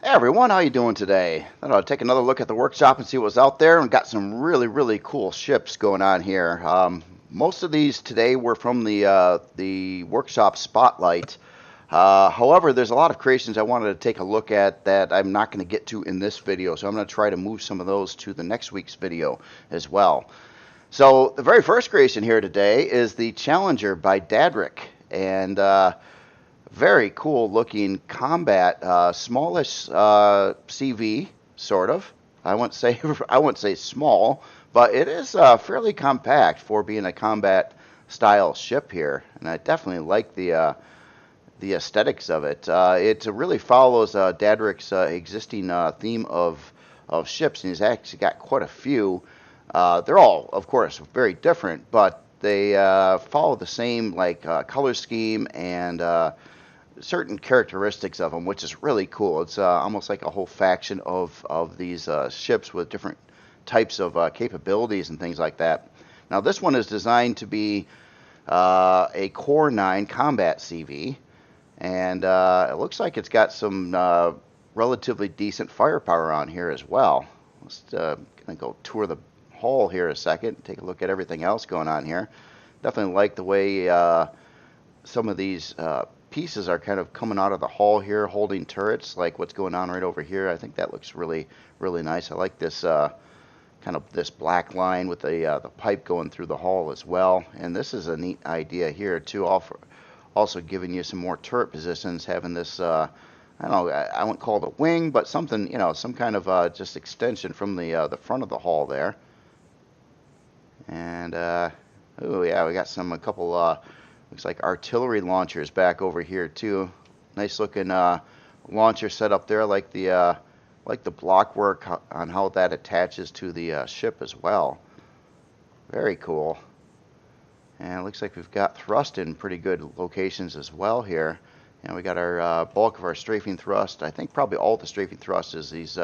Hey everyone, how you doing today? I'll take another look at the workshop and see what's out there. And got some really cool ships going on here. Most of these today were from the workshop spotlight. However, there's a lot of creations I wanted to take a look at that I'm not going to get to in this video, so I'm going to try to move some of those to the next week's video as well. So the very first creation here today is the Challenger by Dadrick, and very cool looking combat, smallish CV sort of. I wouldn't say I wouldn't say small, but it is fairly compact for being a combat style ship here, and I definitely like the aesthetics of it. It really follows Dadrick's existing theme of ships, and he's actually got quite a few. They're all, of course, very different, but they follow the same color scheme and certain characteristics of them, which is really cool. It's almost like a whole faction of these ships with different types of capabilities and things like that. Now, this one is designed to be a Core 9 combat CV, and it looks like it's got some relatively decent firepower on here as well. Let's gonna go tour the hull here a second, take a look at everything else going on here. Definitely like the way some of these pieces are kind of coming out of the hull here, holding turrets, like what's going on right over here. I think that looks really nice. I like this kind of this black line with the pipe going through the hull as well. And this is a neat idea here too, also giving you some more turret positions, having this I don't know, I wouldn't call it a wing, but something, some kind of just extension from the front of the hull there. And oh yeah, we got a couple looks like artillery launchers back over here too. Nice looking launcher set up there, like the block work on how that attaches to the ship as well. Very cool. And it looks like we've got thrust in pretty good locations as well here. And we got our bulk of our strafing thrust. I think probably all the strafing thrust is these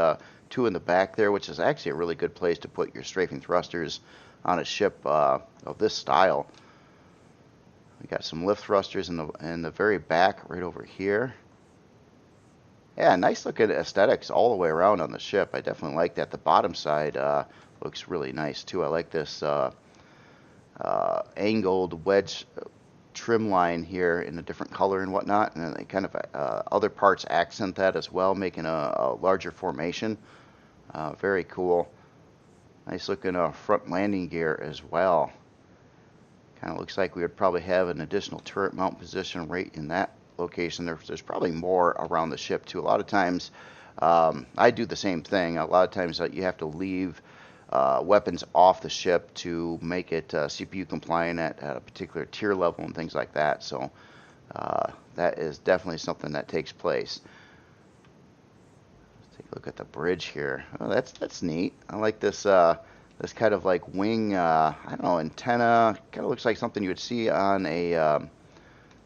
two in the back there, which is actually a really good place to put your strafing thrusters on a ship of this style. We got some lift thrusters in the very back right over here. Yeah, nice looking aesthetics all the way around on the ship. I definitely like that. The bottom side looks really nice too. I like this angled wedge trim line here in a different color and whatnot, and then they kind of other parts accent that as well, making a larger formation. Very cool. Nice looking front landing gear as well. Kind of looks like we would probably have an additional turret mount position right in that location. There's probably more around the ship too. A lot of times I do the same thing. A lot of times you have to leave weapons off the ship to make it CPU compliant at a particular tier level and things like that. So that is definitely something that takes place. Let's take a look at the bridge here. Oh, that's neat. I like this this kind of like wing, I don't know, antenna. Kind of looks like something you would see on a I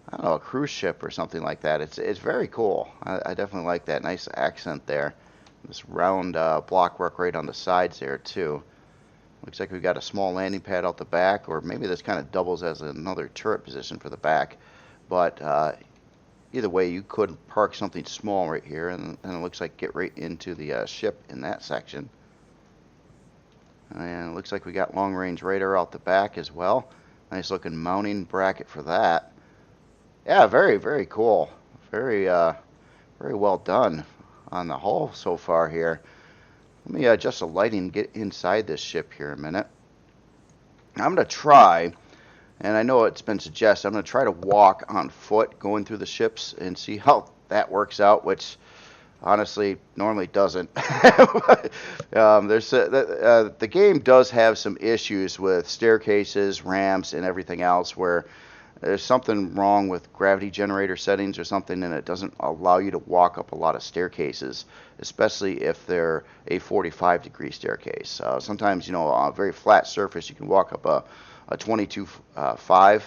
don't know, a cruise ship or something like that. It's very cool. I definitely like that. Nice accent there. This round block work right on the sides there too. Looks like we've got a small landing pad out the back, or maybe this kind of doubles as another turret position for the back. But either way, you could park something small right here, and it looks like get right into the ship in that section. And it looks like we got long range radar out the back as well. Nice looking mounting bracket for that. Yeah, very cool. Very well done on the hull so far here. Let me adjust the lighting and get inside this ship here a minute. I'm going to try, and I know it's been suggested, I'm going to try to walk on foot going through the ships and see how that works out, which honestly normally doesn't. The game does have some issues with staircases, ramps, and everything else where there's something wrong with gravity generator settings or something, and it doesn't allow you to walk up a lot of staircases, especially if they're a 45-degree staircase. Sometimes, on a very flat surface, you can walk up a 22.5,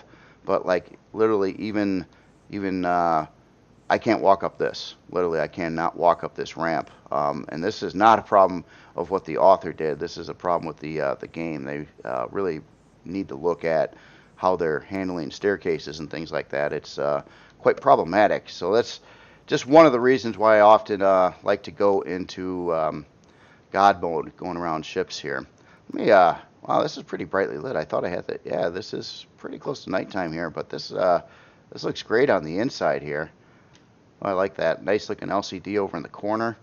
but like literally even I can't walk up this. Literally, I cannot walk up this ramp. And this is not a problem of what the author did. This is a problem with the game. They really need to look at how they're handling staircases and things like that. It's quite problematic. So let's just one of the reasons why I often like to go into God mode, going around ships here. Let me, wow, this is pretty brightly lit. I thought I had that. Yeah, this is pretty close to nighttime here, but this looks great on the inside here. Oh, I like that. Nice looking LCD over in the corner.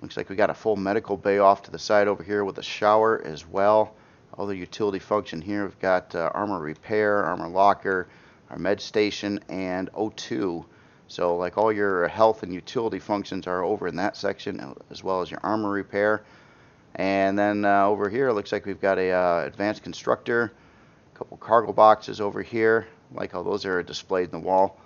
Looks like we got a full medical bay off to the side over here with a shower as well. All the utility function here. We've got armor repair, armor locker, our med station, and O2. So like all your health and utility functions are over in that section, as well as your armor repair. And then over here, it looks like we've got a advanced constructor, a couple cargo boxes over here. Like how those are displayed in the wall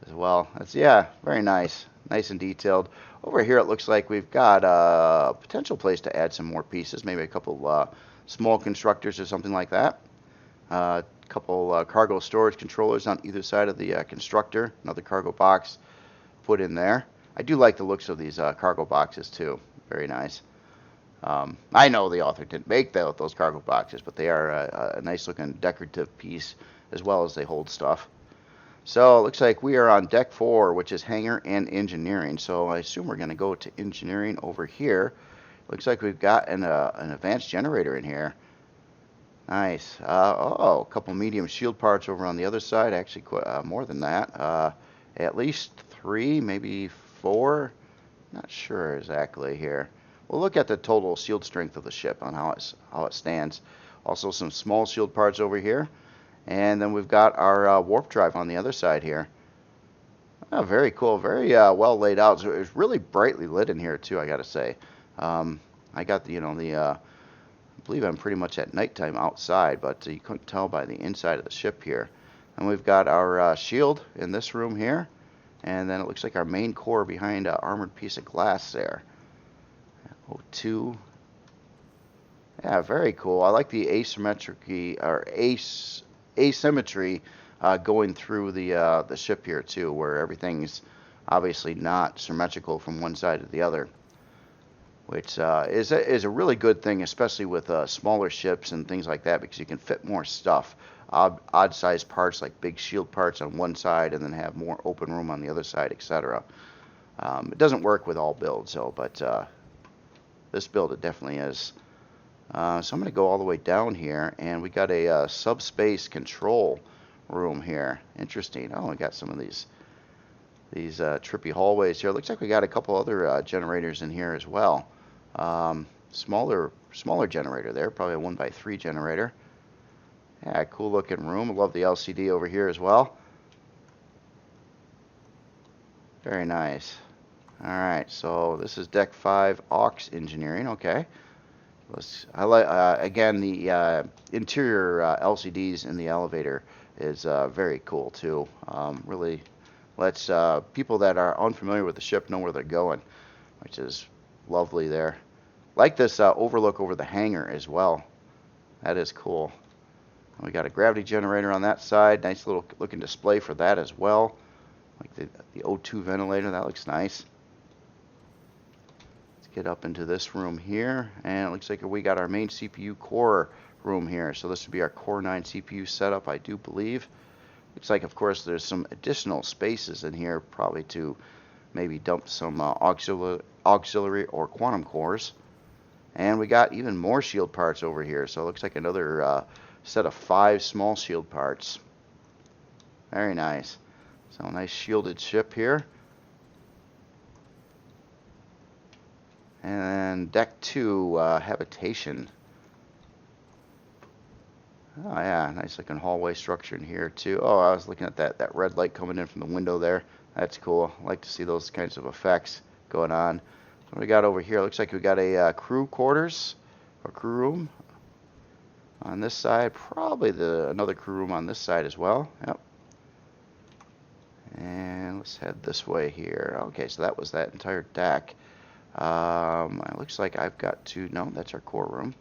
as well. That's, yeah, very nice. Nice and detailed. Over here, it looks like we've got a potential place to add some more pieces, maybe a couple small constructors or something like that. A couple cargo storage controllers on either side of the constructor. Another cargo box put in there. I do like the looks of these cargo boxes too. Very nice. I know the author didn't make those cargo boxes, but they are a nice looking decorative piece as well as they hold stuff. So it looks like we are on deck 4, which is hangar and engineering. So I assume we're going to go to engineering over here. Looks like we've got an advanced generator in here. Nice. Oh, a couple medium shield parts over on the other side. Actually, more than that. At least 3, maybe 4. Not sure exactly here. We'll look at the total shield strength of the ship on how it stands. Also, some small shield parts over here. And then we've got our warp drive on the other side here. Oh, very cool. Very well laid out. So it's really brightly lit in here too, I got to say. I got I believe I'm pretty much at nighttime outside, but you couldn't tell by the inside of the ship here. And we've got our shield in this room here. And then it looks like our main core behind an armored piece of glass there. O2. Yeah, very cool. I like the asymmetry going through the ship here too, where everything's obviously not symmetrical from one side to the other, which is a really good thing, especially with smaller ships and things like that, because you can fit more stuff. Odd sized parts like big shield parts on one side and then have more open room on the other side, etc. It doesn't work with all builds though, but this build it definitely is. So I'm going to go all the way down here, and we got a subspace control room here. Interesting. Oh, we got some of these trippy hallways here. Looks like we got a couple other generators in here as well. Smaller generator there, probably a 1x3 generator. Yeah, cool looking room. I love the LCD over here as well. Very nice. All right, so this is deck 5 aux engineering. Okay. I like again the interior LCDs in the elevator is very cool too. Really lets people that are unfamiliar with the ship know where they're going, which is lovely there. Like this overlook over the hangar as well. That is cool. We got a gravity generator on that side. Nice little looking display for that as well. Like the O2 ventilator, that looks nice. Get up into this room here, and it looks like we got our main CPU core room here. So this would be our Core 9 CPU setup, I do believe. Looks like, of course, there's some additional spaces in here, probably to maybe dump some auxiliary or quantum cores. And we got even more shield parts over here. So it looks like another set of 5 small shield parts. Very nice. So a nice shielded ship here. And deck 2, habitation. Oh yeah, nice looking hallway structure in here too. Oh, I was looking at that red light coming in from the window there. That's cool. I like to see those kinds of effects going on. What we got over here? Looks like we got a crew quarters or crew room on this side. Probably another crew room on this side as well. Yep. And let's head this way here. Okay, so that was that entire deck. It looks like I've got to, no, that's our core room.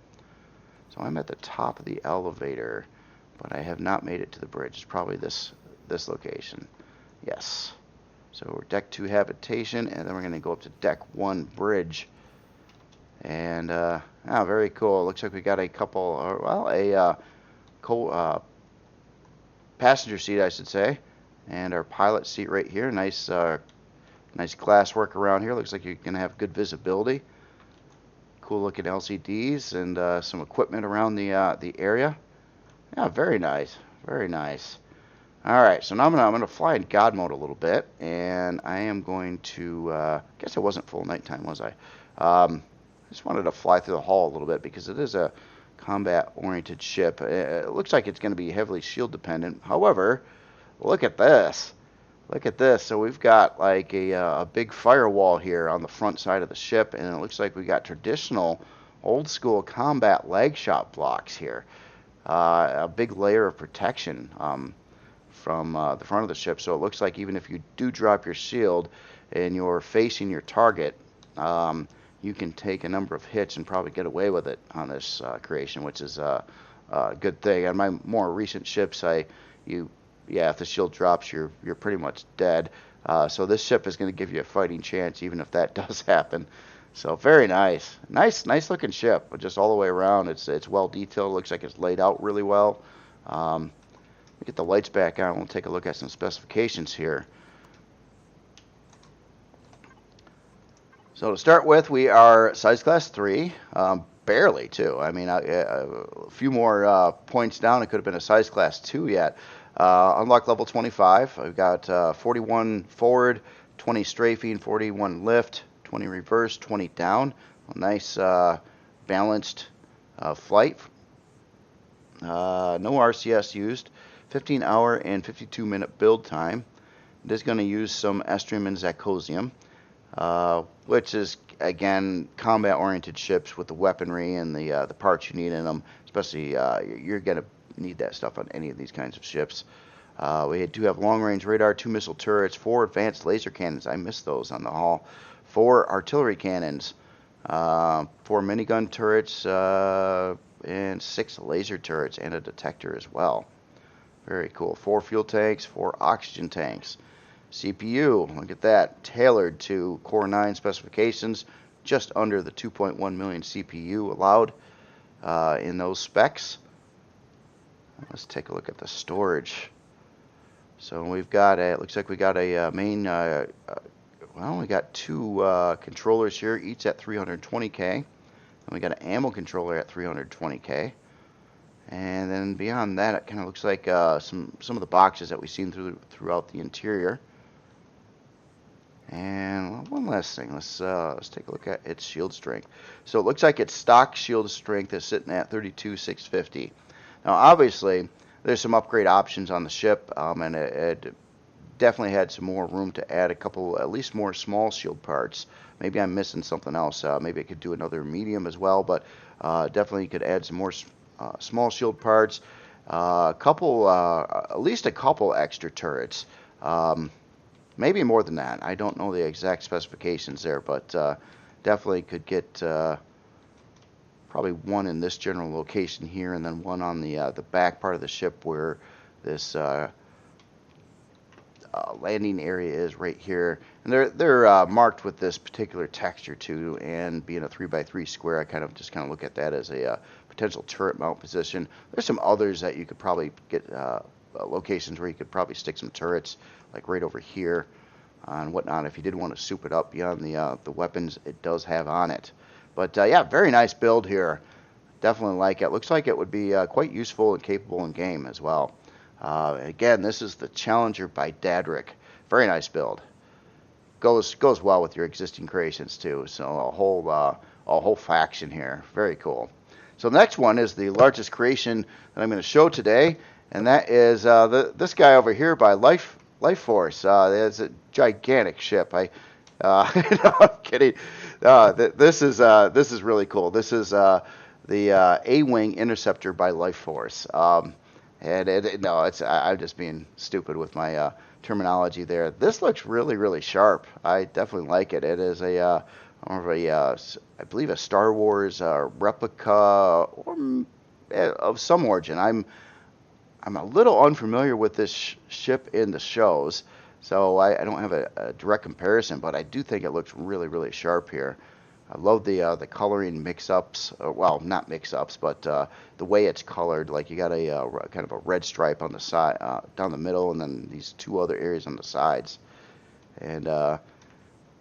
So I'm at the top of the elevator, but I have not made it to the bridge. It's probably this location. Yes. So we're deck 2 habitation, and then we're going to go up to deck 1 bridge. And, very cool. Looks like we got a couple, passenger seat, I should say. And our pilot seat right here. Nice Nice glass work around here. Looks like you're going to have good visibility. Cool looking LCDs and some equipment around the area. Yeah, very nice. Very nice. All right, so now I'm gonna fly in God mode a little bit, and I am going to. Guess it wasn't full nighttime, was I? Just wanted to fly through the hull a little bit because it is a combat-oriented ship. It looks like it's going to be heavily shield dependent. However, look at this. Look at this. So we've got like a big firewall here on the front side of the ship, and it looks like we got traditional, old-school combat leg shot blocks here. A big layer of protection from the front of the ship. So it looks like even if you do drop your shield and you're facing your target, you can take a number of hits and probably get away with it on this creation, which is a good thing. On my more recent ships, if the shield drops, you're pretty much dead. So this ship is going to give you a fighting chance, even if that does happen. So very nice, nice looking ship, but just all the way around. It's well detailed. Looks like it's laid out really well. Get the lights back on. We'll take a look at some specifications here. So to start with, we are size class 3, barely too. I mean, a few more points down, it could have been a size class 2 yet. Unlock level 25. I've got 41 forward, 20 strafing, 41 lift, 20 reverse, 20 down. A nice balanced flight. No RCS used. 15-hour and 52-minute build time. It is going to use some estrium and zirconium, which is, again, combat-oriented ships with the weaponry and the parts you need in them. Especially, you're going to need that stuff on any of these kinds of ships. We do have long-range radar, 2 missile turrets, 4 advanced laser cannons. I missed those on the hull. 4 artillery cannons, 4 minigun turrets, and 6 laser turrets, and a detector as well. Very cool. 4 fuel tanks, 4 oxygen tanks. CPU, look at that, tailored to Core 9 specifications, just under the 2.1 million CPU allowed in those specs. Let's take a look at the storage. So we've got it looks like we got a main, we got 2 controllers here, each at 320K. And we got an ammo controller at 320K. And then beyond that, it kind of looks like some of the boxes that we've seen throughout the interior. And one last thing, let's take a look at its shield strength. So it looks like its stock shield strength is sitting at 32,650. Now, obviously, there's some upgrade options on the ship, and it definitely had some more room to add a couple, at least more small shield parts. Maybe I'm missing something else. Maybe I could do another medium as well, but definitely you could add some more small shield parts, at least a couple extra turrets, maybe more than that. I don't know the exact specifications there, but definitely could get probably one in this general location here, and then one on the back part of the ship where this landing area is right here. And they're marked with this particular texture too, and being a 3x3 square, I kind of look at that as a potential turret mount position. There's some others that you could probably get locations where you could probably stick some turrets, like right over here and whatnot. If you did want to soup it up beyond the weapons it does have on it. But yeah, very nice build here. Definitely like it. Looks like it would be quite useful and capable in game as well. Again, this is the Challenger by Dadrick. Very nice build. Goes well with your existing creations too. So a whole faction here. Very cool. So the next one is the largest creation that I'm going to show today, and that is this guy over here by Life Force. It's a gigantic ship. No, I'm kidding. This is really cool. This is the A-Wing Interceptor by Life Force. I'm just being stupid with my terminology there. This looks really, really sharp. I definitely like it. It is I believe a Star Wars replica of some origin. I'm a little unfamiliar with this ship in the shows, so I don't have a direct comparison, but I do think it looks really, really sharp here. I love the coloring mix-ups. Well, not mix-ups, but the way it's colored. Like you got a kind of a red stripe on the side, down the middle, and then these 2 other areas on the sides. And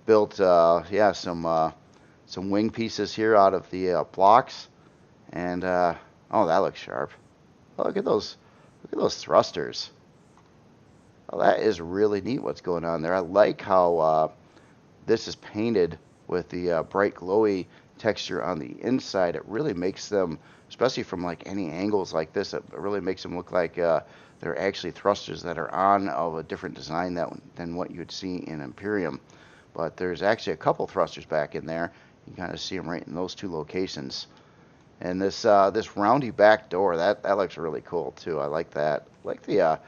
built, yeah, some wing pieces here out of the blocks, and oh, that looks sharp. Oh, look at those thrusters. Oh, that is really neat. What's going on there? I like how this is painted with the bright glowy texture on the inside. It really makes them, especially from like any angles like this, it really makes them look like they're actually thrusters that are on of a different design than what you'd see in Empyrion. But there's actually a couple thrusters back in there. You kind of see them right in those two locations. And this roundy back door, that looks really cool too. I like that. I like the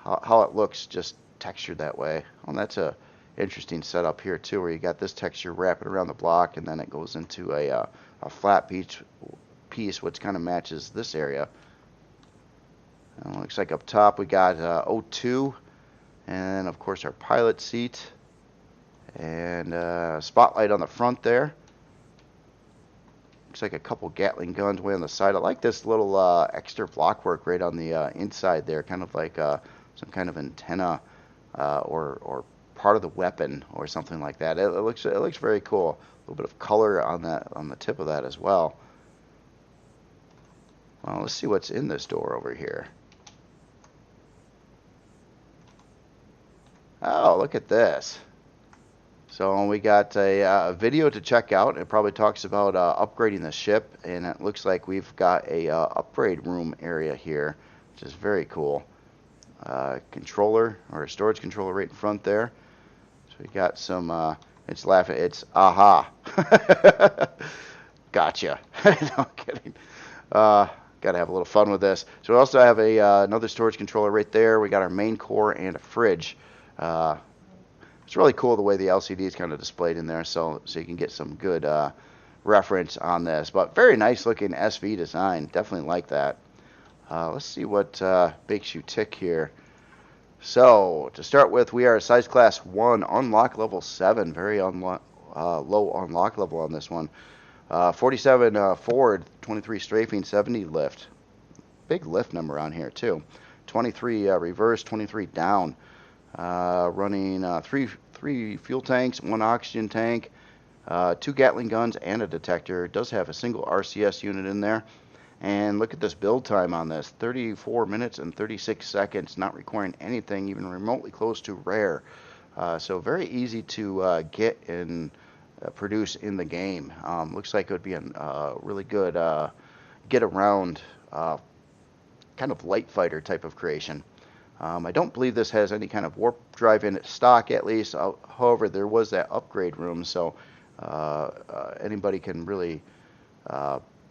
how it looks just textured that way. Oh, that's a interesting setup here too, where you got this texture wrapping around the block, and then it goes into a flat piece, which kind of matches this area. And it looks like up top we got O2, and of course our pilot seat, and spotlight on the front there. Looks like a couple Gatling guns way on the side. I like this little extra block work right on the inside there, kind of like some kind of antenna or part of the weapon or something like that. It looks very cool. A little bit of color on the tip of that as well. Well, let's see what's in this door over here. Oh, look at this. So we got a video to check out. It probably talks about upgrading the ship, and it looks like we've got a upgrade room area here, which is very cool. Controller or a storage controller right in front there. So we got some. It's laughing. It's aha. Gotcha. No I'm kidding. Got to have a little fun with this. So we also have another storage controller right there. We got our main core and a fridge. It's really cool the way the LCD is kind of displayed in there, so you can get some good reference on this. But very nice looking SV design. Definitely like that. Let's see what makes you tick here. So to start with, we are size class 1, unlock level 7. Very low unlock level on this one. 47 forward, 23 strafing, 70 lift. Big lift number on here too. 23 reverse, 23 down. Running three fuel tanks, 1 oxygen tank, 2 Gatling guns, and a detector. It does have a single RCS unit in there. And look at this build time on this, 34 minutes and 36 seconds, not requiring anything even remotely close to rare. So very easy to get and produce in the game. Looks like it would be a really good get around kind of light fighter type of creation. I don't believe this has any kind of warp drive in its stock, at least. However, there was that upgrade room, so anybody can really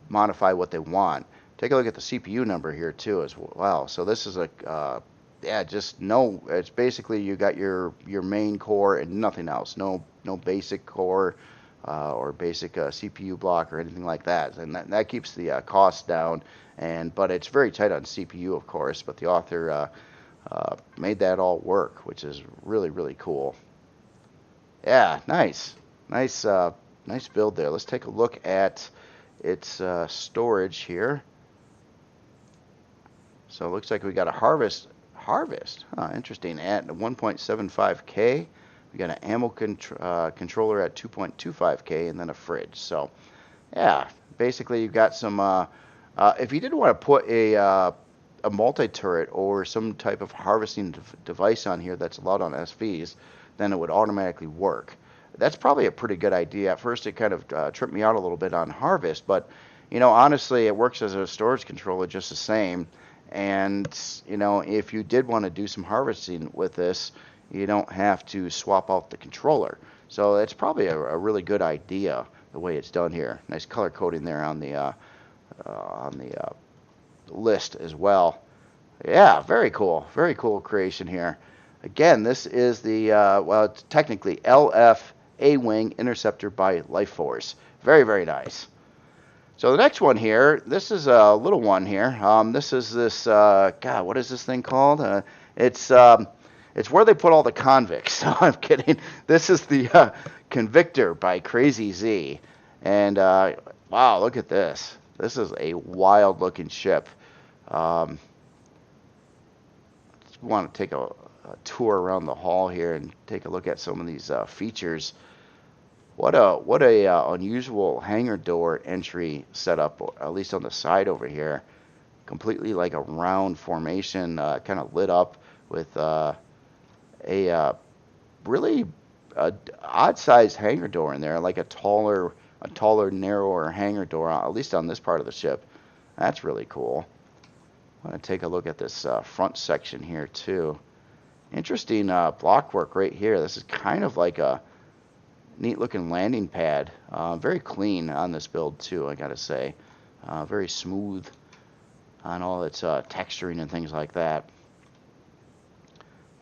modify what they want. Take a look at the CPU number here too as well. So this is it's basically you got your main core and nothing else. No basic core or basic CPU block or anything like that, and that keeps the cost down. But it's very tight on CPU, of course. But the author made that all work, which is really, really cool. Yeah, nice build there. Let's take a look at its storage here. So it looks like we got a harvest. Interesting. At 1.75K, we got an ammo controller at 2.25K, and then a fridge. So yeah, basically you've got some. If you did want to put a multi-turret or some type of harvesting device on here that's allowed on SVs, then it would automatically work. That's probably a pretty good idea. At first it kind of tripped me out a little bit on harvest, but honestly it works as a storage controller just the same. And if you did want to do some harvesting with this, you don't have to swap out the controller. So it's probably a really good idea the way it's done here. Nice color coding there on the list as well. Yeah, very cool creation here. Again, this is the it's technically LF A-Wing Interceptor by Life Force. Very, very nice. So the next one here, this is a little one here. This is this God, what is this thing called? It's where they put all the convicts. No, I'm kidding. This is the Convictor by Crazy Z. And wow, look at this. This is a wild looking ship. Just want to take a tour around the hall here and take a look at some of these features. What a unusual hangar door entry setup, or at least on the side over here. Completely like a round formation, kind of lit up with a really odd-sized hangar door in there, like a taller, narrower hangar door, at least on this part of the ship. That's really cool. I want to take a look at this front section here too. Interesting block work right here. This is kind of like a neat looking landing pad. Very clean on this build too, I gotta say. Very smooth on all its texturing and things like that.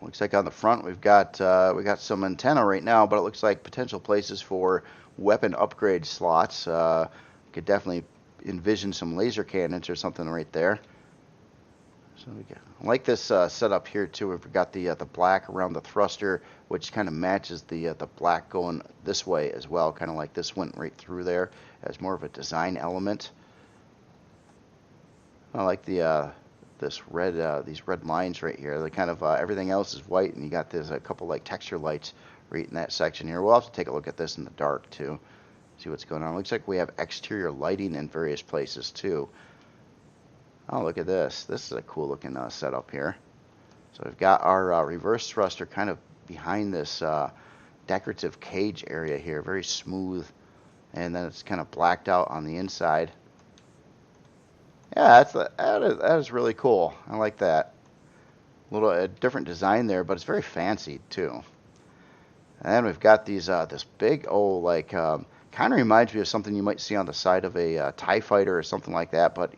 Looks like on the front we got some antenna right now, but it looks like potential places for weapon upgrade slots. Could definitely envision some laser cannons or something right there. So I like this setup here too. We've got the black around the thruster, which kind of matches the black going this way as well. Kind of like this went right through there as more of a design element. I like the these red lines right here. They kind of everything else is white, and you got this a couple like texture lights right in that section here. We'll have to take a look at this in the dark too, see what's going on. Looks like we have exterior lighting in various places too. Oh, look at this. This is a cool looking setup here. So we've got our reverse thruster kind of behind this decorative cage area here. Very smooth. And then it's kind of blacked out on the inside. Yeah, that is really cool. I like that. A different design there, but it's very fancy too. And then we've got these this big old like kind of reminds me of something you might see on the side of a TIE fighter or something like that, but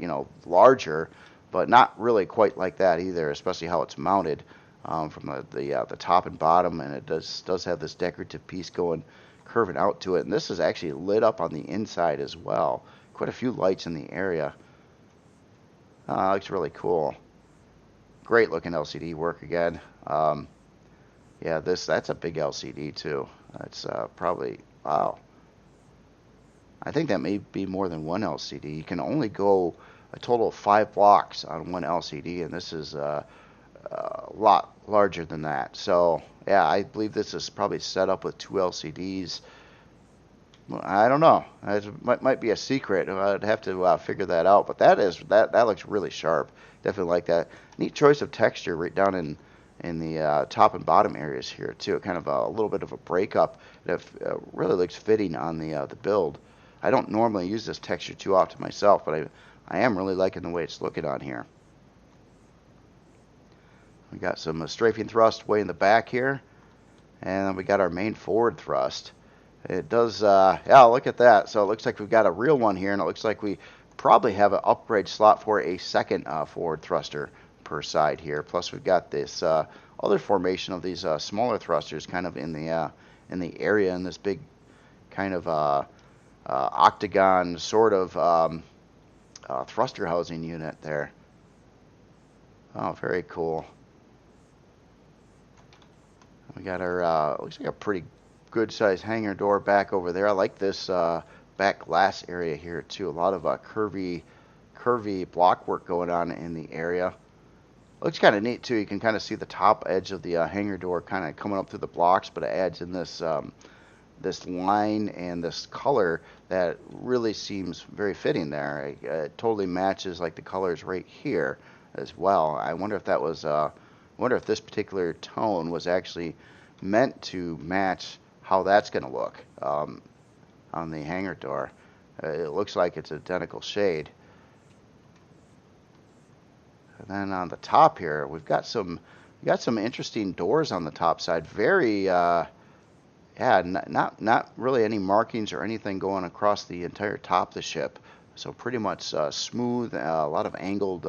larger, but not really quite like that either, especially how it's mounted from the top and bottom, and it does have this decorative piece going curving out to it, and this is actually lit up on the inside as well. Quite a few lights in the area. Looks really cool. Great looking LCD work again. Yeah, that's a big LCD too. That's probably, wow. I think that may be more than one LCD. You can only go a total of 5 blocks on one LCD, and this is a lot larger than that. So yeah, I believe this is probably set up with 2 LCDs. I don't know. It might be a secret. I'd have to figure that out. But that looks really sharp. Definitely like that. Neat choice of texture right down in the top and bottom areas here too. Kind of a little bit of a breakup that really looks fitting on the build. I don't normally use this texture too often myself, but I am really liking the way it's looking on here. We got some strafing thrust way in the back here, and then we got our main forward thrust. It does, yeah, look at that. So it looks like we've got a real one here, and it looks like we probably have an upgrade slot for a second forward thruster per side here. Plus we've got this other formation of these smaller thrusters kind of in the area in this big kind of octagon sort of thruster housing unit there. Oh, very cool. We got our, looks like a pretty good sized hangar door back over there. I like this back glass area here too. A lot of curvy block work going on in the area. Looks kind of neat too. You can kind of see the top edge of the hangar door kind of coming up through the blocks, but it adds in this this line and this color that really seems very fitting there. It totally matches like the colors right here as well. I wonder if that was wonder if this particular tone was actually meant to match how that's going to look on the hangar door. It looks like it's identical shade. And then on the top here, we've got some interesting doors on the top side. Very yeah, not really any markings or anything going across the entire top of the ship. So pretty much smooth, a lot of angled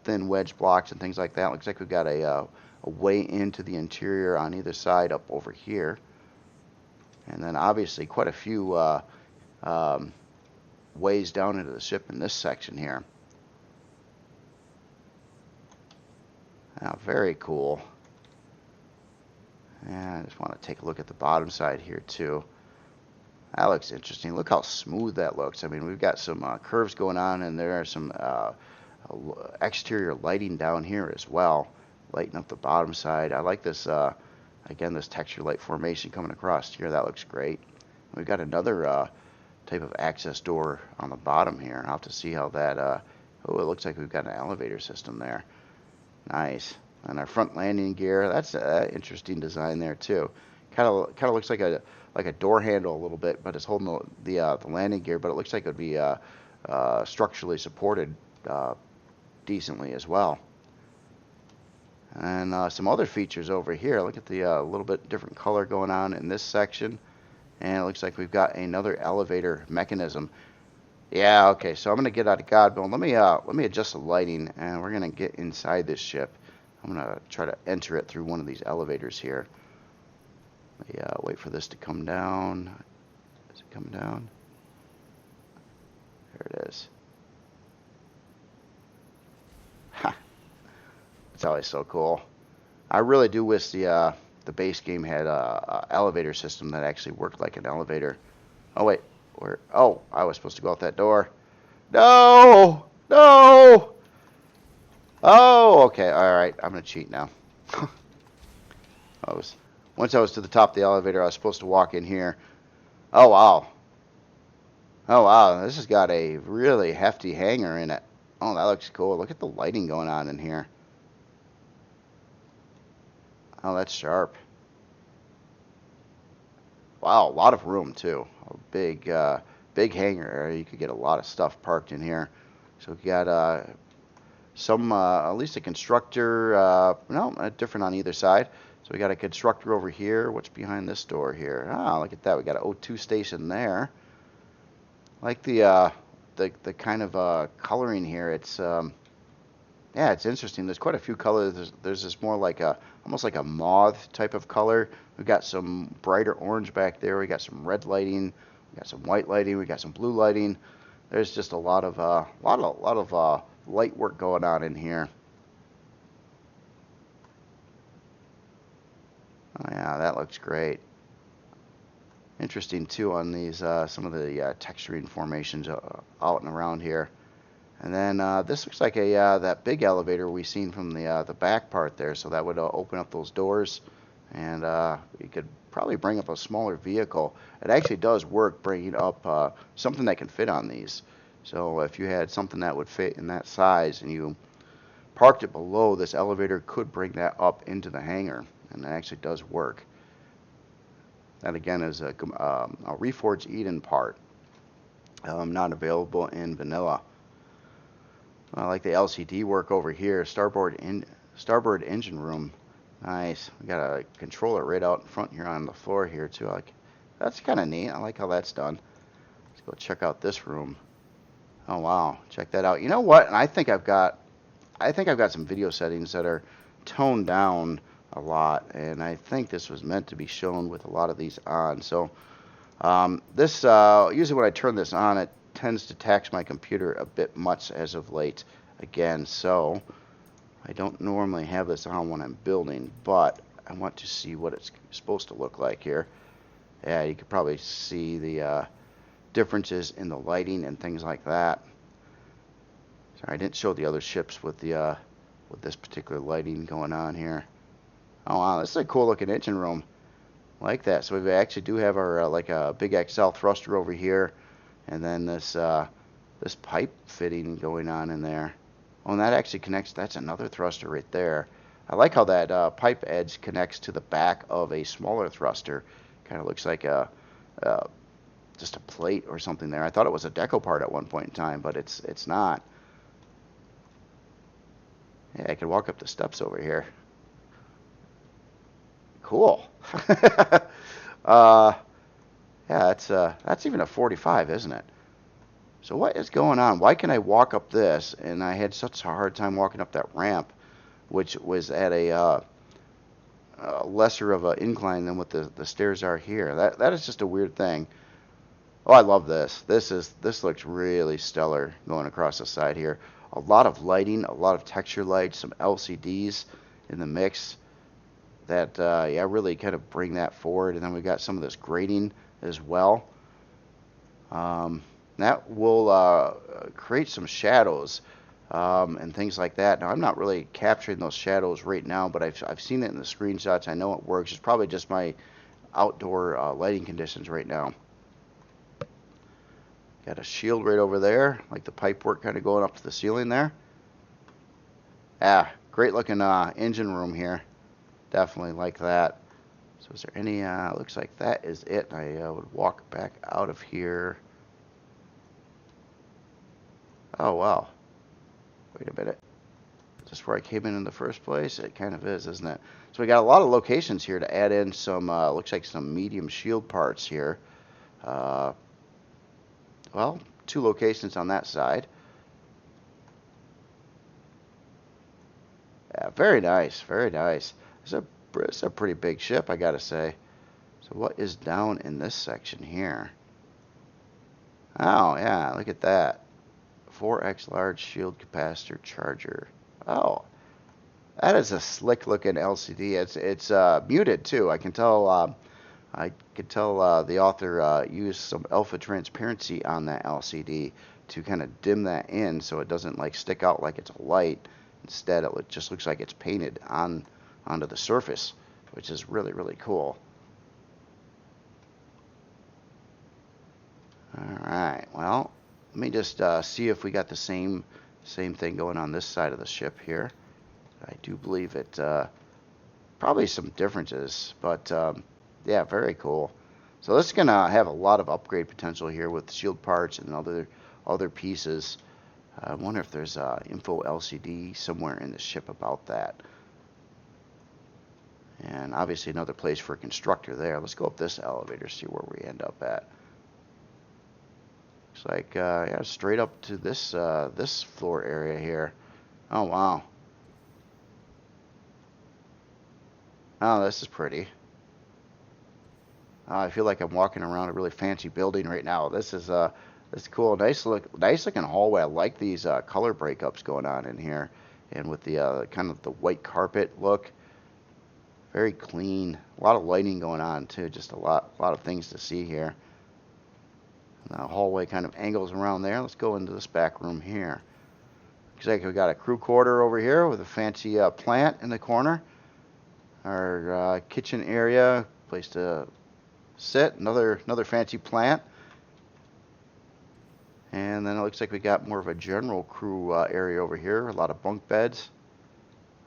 thin wedge blocks and things like that. Looks like we've got a way into the interior on either side up over here. And then obviously quite a few ways down into the ship in this section here. Now, very cool. And I just want to take a look at the bottom side here too. That looks interesting. Look how smooth that looks. I mean, we've got some curves going on, and there are some exterior lighting down here as well, lighting up the bottom side. I like this. I Again, this texture light formation coming across here, that looks great. We've got another type of access door on the bottom here. I'll have to see how that, oh, it looks like we've got an elevator system there. Nice. And our front landing gear, that's an interesting design there too. Kind of looks like a door handle a little bit, but it's holding the landing gear, but it looks like it would be structurally supported decently as well. And some other features over here. Look at the little bit different color going on in this section. And it looks like we've got another elevator mechanism. Yeah, okay, so I'm going to get out of God Mode. Let me adjust the lighting, and we're going to get inside this ship. I'm going to try to enter it through one of these elevators here. Wait for this to come down. Is it coming down? There it is. Ha! It's always so cool. I really do wish the base game had a elevator system that actually worked like an elevator. Oh wait, where? Oh, I was supposed to go out that door. No, no. Oh, okay, all right. I'm gonna cheat now. Once I was to the top of the elevator, I was supposed to walk in here. Oh wow. Oh wow, this has got a really hefty hangar in it. Oh, that looks cool. Look at the lighting going on in here. Oh, that's sharp. Wow, a lot of room too. A big hangar area. You could get a lot of stuff parked in here. So we got some, at least a constructor. No, different on either side. So we got a constructor over here. What's behind this door here? Ah, look at that. We got an O2 station there. Like the kind of coloring here. It's yeah, it's interesting. There's quite a few colors. There's this more like almost like a mauve type of color. We've got some brighter orange back there. We got some red lighting. We got some white lighting. We got some blue lighting. There's just a lot of light work going on in here. Oh yeah, that looks great. Interesting too on these some of the texturing formations out and around here. And then this looks like that big elevator we seen from the back part there. So that would open up those doors, and you could probably bring up a smaller vehicle. It actually does work bringing up something that can fit on these. So if you had something that would fit in that size and you parked it below, this elevator could bring that up into the hangar, and it actually does work. That again is a Reforged Eden part, not available in vanilla. I like the LCD work over here. Starboard engine room. Nice. We got a controller right out in front here on the floor here too. That's kind of neat. I like how that's done. Let's go check out this room. Oh wow, check that out. You know what? And I think I've got some video settings that are toned down a lot, and I think this was meant to be shown with a lot of these on. So this usually when I turn this on, it tends to tax my computer a bit much as of late again, so I don't normally have this on when I'm building, but I want to see what it's supposed to look like here. Yeah, you could probably see the differences in the lighting and things like that. Sorry, I didn't show the other ships with the with this particular lighting going on here. Oh wow, this is a cool looking engine room. Like that. So we actually do have our like a big XL thruster over here. And then this this pipe fitting going on in there. Oh, and that actually connects. That's another thruster right there. I like how that pipe edge connects to the back of a smaller thruster. Kind of looks like just a plate or something there. I thought it was a deco part at one point in time, but it's not. Yeah, I can walk up the steps over here. Cool. Yeah, that's even a 45, isn't it? So what is going on? Why can I walk up this? And I had such a hard time walking up that ramp, which was at a lesser of an incline than what the stairs are here. That is just a weird thing. Oh, I love this. This looks really stellar going across the side here. A lot of lighting, a lot of texture lights, some LCDs in the mix that yeah, really kind of bring that forward. And then we got some of this grading as well. That will create some shadows and things like that. Now, I'm not really capturing those shadows right now, but I've seen it in the screenshots. I know it works. It's probably just my outdoor lighting conditions right now. Got a shield right over there, like the pipe work kind of going up to the ceiling there. Great looking engine room here. Definitely like that. So is there any, looks like that is it. I would walk back out of here. Oh, wow. Wait a minute. Is this where I came in the first place? It kind of is, isn't it? So we got a lot of locations here to add in some, looks like some medium shield parts here. Well, 2 locations on that side. Yeah, very nice, very nice. It's a pretty big ship, I gotta say. So what is down in this section here? Oh, yeah, look at that. 4x large shield capacitor charger. Oh, that is a slick looking LCD. It's muted too. I can tell the author used some alpha transparency on that LCD to kind of dim that in so it doesn't like stick out like it's a light. Instead, it just looks like it's painted onto the surface, which is really, really cool. All right, well, let me just see if we got the same thing going on this side of the ship here. I do believe it, probably some differences, but yeah, very cool. So this is going to have a lot of upgrade potential here with shield parts and other pieces. I wonder if there's info LCD somewhere in the ship about that. And obviously another place for a constructor there. Let's go up this elevator, see where we end up at. Looks like, yeah, straight up to this this floor area here. Oh, wow. Oh, this is pretty. I feel like I'm walking around a really fancy building right now. This is cool. Nice looking hallway. I like these color breakups going on in here, and with the kind of the white carpet look. Very clean. A lot of lighting going on too. Just a lot of things to see here. And the hallway kind of angles around there. Let's go into this back room here. Looks like we got a crew quarter over here with a fancy plant in the corner. Our kitchen area, place to sit. Another fancy plant. And then it looks like we got more of a general crew area over here. A lot of bunk beds.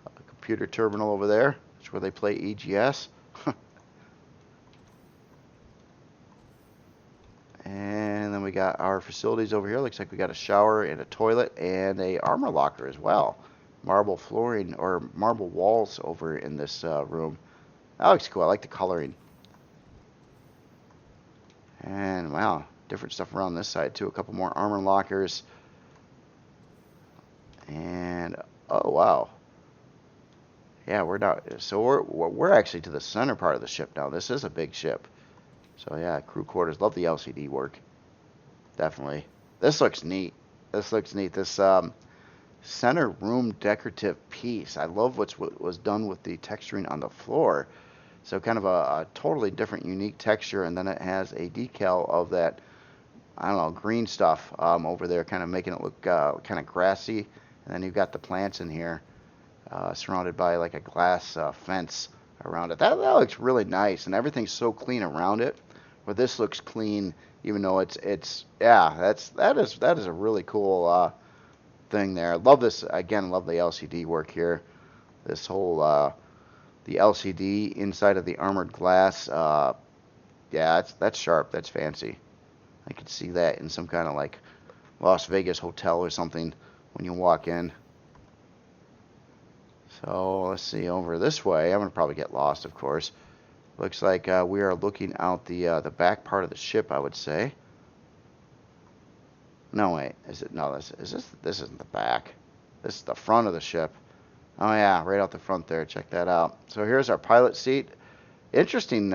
A computer terminal over there. That's where they play EGS. And then we got our facilities over here. Looks like we got a shower and a toilet and a armor locker as well. Marble flooring or marble walls over in this room. That looks cool. I like the coloring. And wow, different stuff around this side too. A couple more armor lockers. And oh wow. Yeah, we're actually to the center part of the ship now. This is a big ship. So yeah, crew quarters. Love the LCD work. Definitely. This looks neat. This center room decorative piece. I love what was done with the texturing on the floor. So kind of a totally different, unique texture, and then it has a decal of that, I don't know, green stuff over there, kind of making it look kind of grassy. And then you've got the plants in here, surrounded by like a glass fence around it. That looks really nice, and everything's so clean around it. Where this looks clean, even though it's yeah, that is a really cool thing there. I love this again. Love the LCD work here. This whole the LCD inside of the armored glass. Yeah, that's sharp. That's fancy. I could see that in some kind of like Las Vegas hotel or something when you walk in. So let's see over this way. I'm gonna probably get lost, of course. Looks like we are looking out the back part of the ship, I would say. No, wait. Is it? No, this isn't the back. This is the front of the ship. Oh yeah, right out the front there. Check that out. So here's our pilot seat. Interesting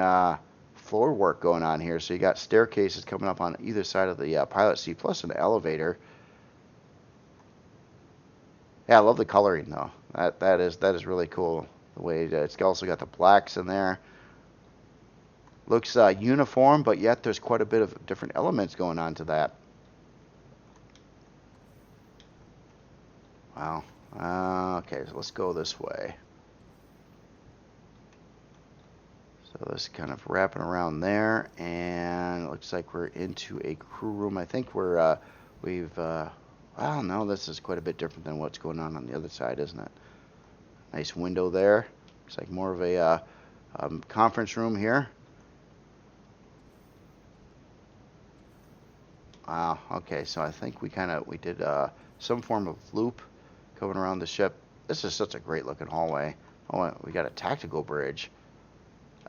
floor work going on here. So you got staircases coming up on either side of the pilot seat, plus an elevator. Yeah, I love the coloring though. That is really cool. The way it's also got the blacks in there. Looks uniform, but yet there's quite a bit of different elements going on to that. Wow. Okay, so let's go this way. So this is kind of wrapping around there, and it looks like we're into a crew room. I think well, no, this is quite a bit different than what's going on the other side, isn't it? Nice window there. Looks like more of a conference room here. Wow. Okay, so I think we did some form of loop going around the ship. This is such a great looking hallway. Oh, we got a tactical bridge.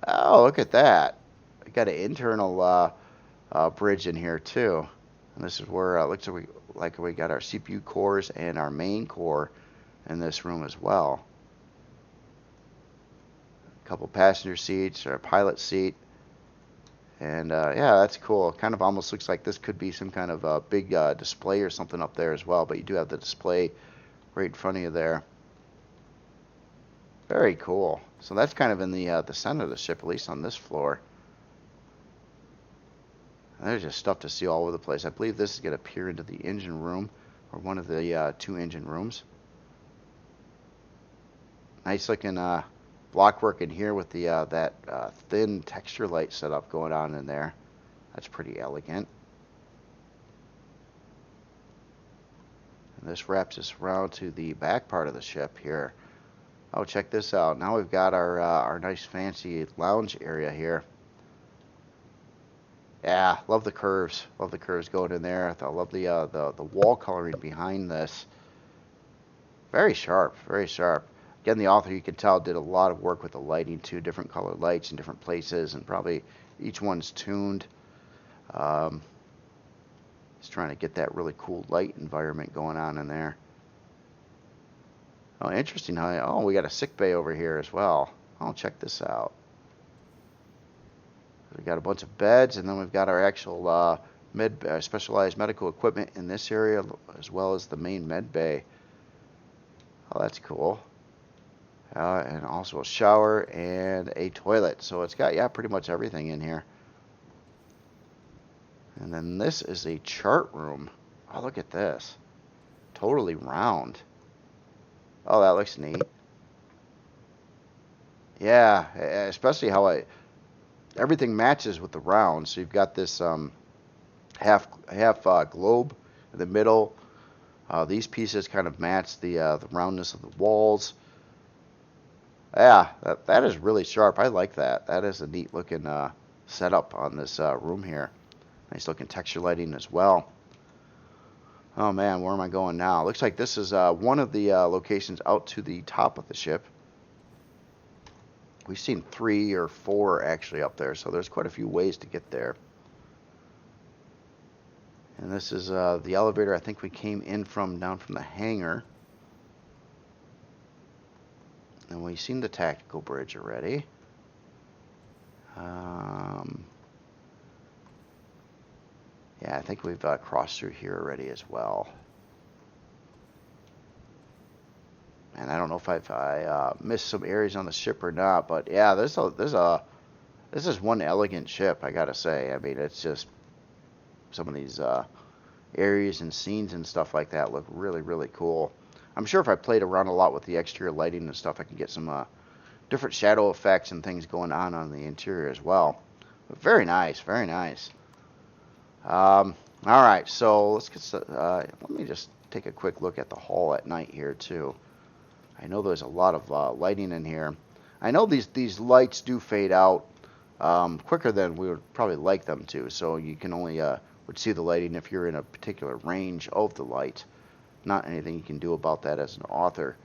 Oh, look at that. We got an internal bridge in here too. And this is where it looks like we got our CPU cores and our main core in this room as well. A couple passenger seats, or a pilot seat. And yeah, that's cool. It kind of almost looks like this could be some kind of big display or something up there as well, but you do have the display right in front of you there. Very cool. So that's kind of in the center of the ship, at least on this floor. And there's just stuff to see all over the place. I believe this is going to peer into the engine room, or one of the two engine rooms. Nice looking block work in here with the that thin texture light setup going on in there. That's pretty elegant. And this wraps us around to the back part of the ship here. Oh, check this out. Now we've got our nice fancy lounge area here. Yeah, love the curves. Love the curves going in there. I love the wall coloring behind this. Very sharp, very sharp. Again, the author, you can tell, did a lot of work with the lighting too. Different colored lights in different places, and probably each one's tuned. Just trying to get that really cool light environment going on in there. Oh, interesting how, oh, we got a sick bay over here as well. Oh, check this out. We got a bunch of beds, and then we've got our actual specialized medical equipment in this area, as well as the main med bay. Oh, that's cool. And also a shower and a toilet. So it's got, yeah, pretty much everything in here. And then this is a chart room. Oh, look at this. Totally round. Oh, that looks neat. Yeah, especially how everything matches with the round. So you've got this half globe in the middle. These pieces kind of match the roundness of the walls. Yeah, that is really sharp. I like that. That is a neat looking setup on this room here. Nice looking texture lighting as well. Oh man, where am I going now? Looks like this is one of the locations out to the top of the ship. We've seen 3 or 4 actually up there, so there's quite a few ways to get there. And this is the elevator I think we came in from, down from the hangar. And we've seen the tactical bridge already. Yeah, I think we've crossed through here already as well. And I don't know if I missed some areas on the ship or not, but yeah, this is one elegant ship, I gotta say. I mean, it's just some of these areas and scenes and stuff like that look really, really cool. I'm sure if I played around a lot with the exterior lighting and stuff, I can get some different shadow effects and things going on the interior as well. But very nice, very nice. All right, so let's get. Let me just take a quick look at the hull at night here too. I know there's a lot of lighting in here. I know these lights do fade out quicker than we would probably like them to. So you can only would see the lighting if you're in a particular range of the light. Not anything you can do about that as an author.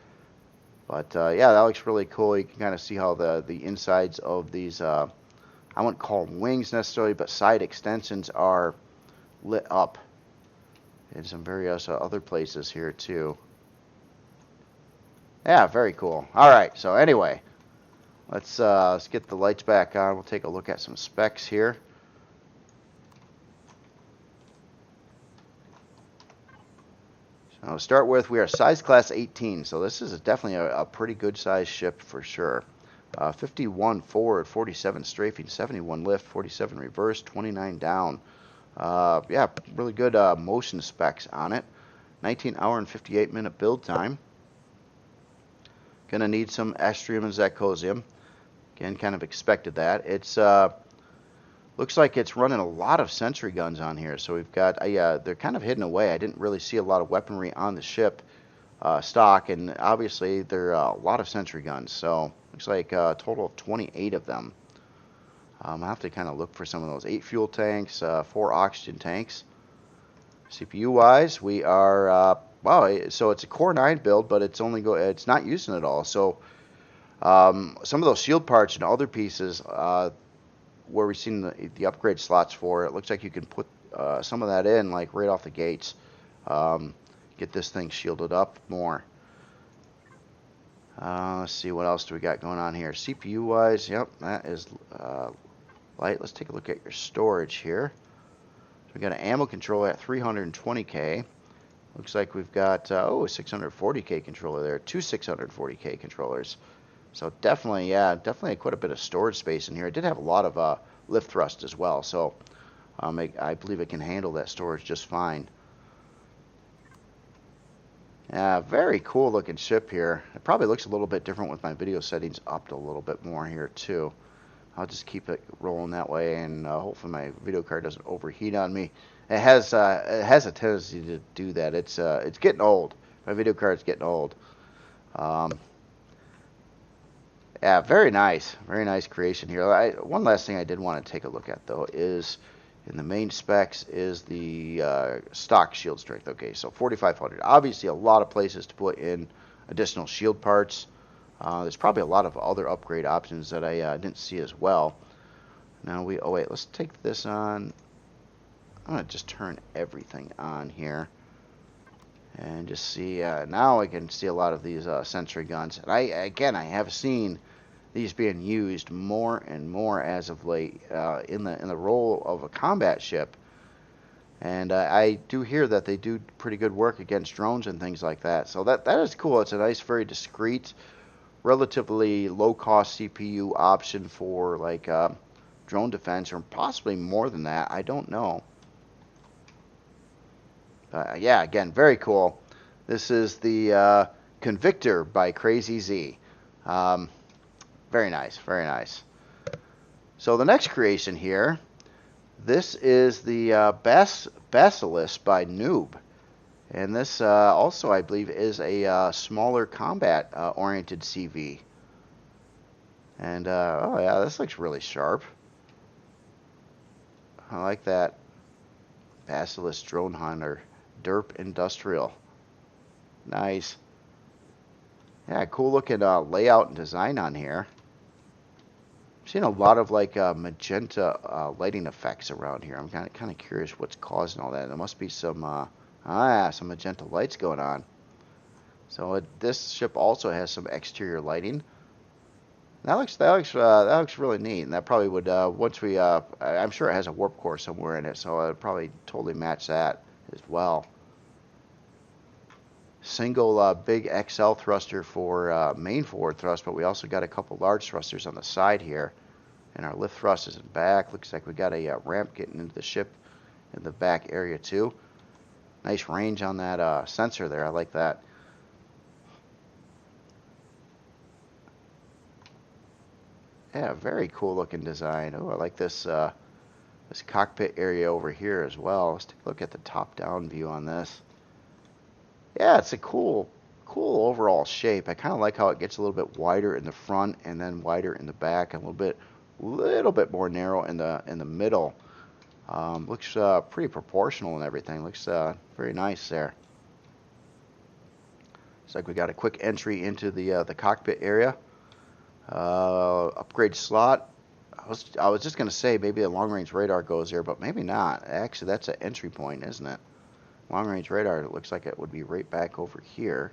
But yeah, that looks really cool. You can kind of see how the insides of these, I wouldn't call them wings necessarily, but side extensions are lit up in some various other places here too. Yeah, very cool. All right, so anyway, let's get the lights back on. We'll take a look at some specs here. So to start with, we are size class 18, so this is definitely a pretty good size ship for sure. 51 forward, 47 strafing, 71 lift, 47 reverse, 29 down. Yeah, really good motion specs on it. 19-hour and 58-minute build time. Gonna need some Astrium and Zirconium. Again, kind of expected that. It's looks like it's running a lot of sentry guns on here. So we've got they're kind of hidden away. I didn't really see a lot of weaponry on the ship stock, and obviously there are a lot of sentry guns. So looks like a total of 28 of them. I'll have to kind of look for some of those. 8 fuel tanks, 4 oxygen tanks. CPU wise, we are wow. So it's a Core 9 build, but it's it's not using it all. So some of those shield parts and other pieces where we've seen the upgrade slots for, it looks like you can put some of that in like right off the gates. Get this thing shielded up more. Let's see, what else do we got going on here? CPU wise, yep, that is light. Let's take a look at your storage here. So we got an ammo controller at 320K. Looks like we've got a 640K controller there. 2 640K controllers. So definitely, yeah, definitely quite a bit of storage space in here. It did have a lot of lift thrust as well, so I believe it can handle that storage just fine. Yeah, very cool looking ship here. It probably looks a little bit different with my video settings upped a little bit more here too. I'll just keep it rolling that way, and hopefully my video card doesn't overheat on me. It has a tendency to do that. It's getting old. My video card's getting old. Yeah, very nice creation here. One last thing I did want to take a look at though is in the main specs is the stock shield strength. Okay, so 4,500. Obviously, a lot of places to put in additional shield parts. There's probably a lot of other upgrade options that I didn't see as well. Now let's take this on. I'm gonna just turn everything on here and just see. Now I can see a lot of these sentry guns. And I have seen these being used more and more as of late in the role of a combat ship. And I do hear that they do pretty good work against drones and things like that. So that is cool. It's a nice, very discreet, relatively low-cost CPU option for like drone defense, or possibly more than that. I don't know. Yeah, again, very cool. This is the Convictor by Crazy Z. Very nice, very nice. So the next creation here, this is the Basilisk by Noob. And this also, I believe, is a smaller combat-oriented CV. And, oh yeah, this looks really sharp. I like that. Basilisk Drone Hunter. Derp Industrial. Nice. Yeah, cool looking layout and design on here. I've seen a lot of like magenta lighting effects around here. I'm kind of curious what's causing all that. There must be some some magenta lights going on. So this ship also has some exterior lighting. That looks really neat, and that probably would once we I'm sure it has a warp core somewhere in it, so it'd probably totally match that as well. Single big XL thruster for main forward thrust, but we also got a couple large thrusters on the side here, and our lift thrust is in back. Looks like we got a ramp getting into the ship in the back area too. Nice range on that sensor there. I like that. Yeah, very cool looking design. Oh, I like this this cockpit area over here as well. Let's take a look at the top-down view on this. Yeah, it's a cool overall shape. I kind of like how it gets a little bit wider in the front and then wider in the back, and a little bit more narrow in the middle. Looks pretty proportional and everything. Looks very nice there. Looks like we got a quick entry into the cockpit area. Upgrade slot. I was just gonna say maybe a long-range radar goes there, but maybe not. Actually, that's an entry point, isn't it? Long-range radar, it looks like it would be right back over here.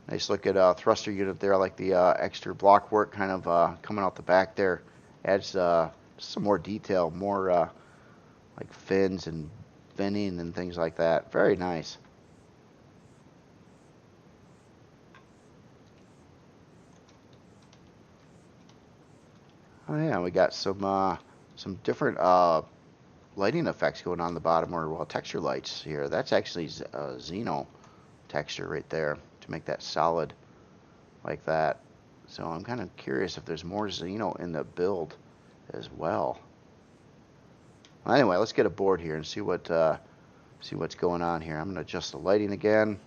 Nice look at thruster unit there. I like the extra block work kind of coming out the back there. Adds some more detail, more like fins and venting and things like that. Very nice. Oh yeah, we got some different lighting effects going on the bottom, or well, texture lights here. That's actually Xeno texture right there to make that solid like that. So I'm kind of curious if there's more Xeno in the build as well. Anyway, let's get aboard here and see what's going on here. I'm going to adjust the lighting again.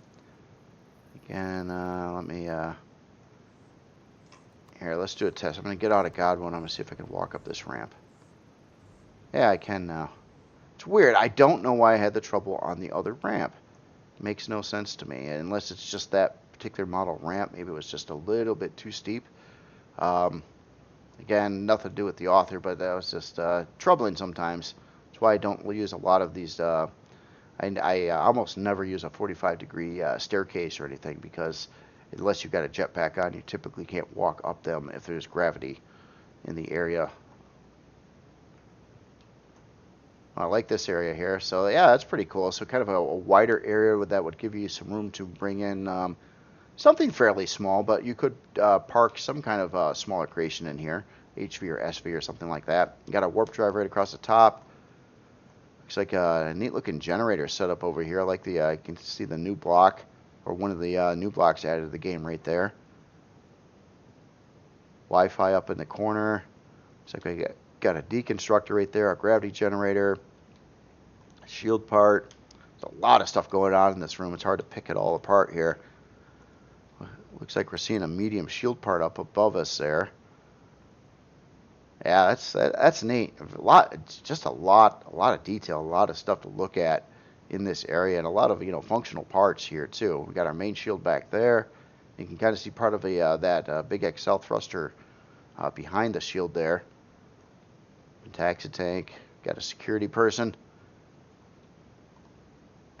Let me here. Let's do a test. I'm going to get out of God mode. I'm going to see if I can walk up this ramp. Yeah, I can now. It's weird. I don't know why I had the trouble on the other ramp. It makes no sense to me, unless it's just that particular model ramp. Maybe it was just a little bit too steep. Again, nothing to do with the author, but that was just troubling sometimes. That's why I don't use a lot of these. I almost never use a 45-degree staircase or anything, because unless you've got a jetpack on, you typically can't walk up them if there's gravity in the area. I like this area here. So yeah, that's pretty cool. So kind of a wider area that would give you some room to bring in something fairly small, but you could park some kind of smaller creation in here, HV or SV or something like that. You got a warp drive right across the top. Looks like a neat looking generator set up over here. I like the you can see the new block, or one of the new blocks added to the game right there. Wi-Fi up in the corner. Looks like I got a deconstructor right there, a gravity generator, shield part. There's a lot of stuff going on in this room. It's hard to pick it all apart here. Looks like we're seeing a medium shield part up above us there. Yeah, that's neat. A lot of detail, a lot of stuff to look at in this area, and a lot of functional parts here too. We got our main shield back there. You can kind of see part of that big XL thruster behind the shield there. Taxi tank. Got a security person.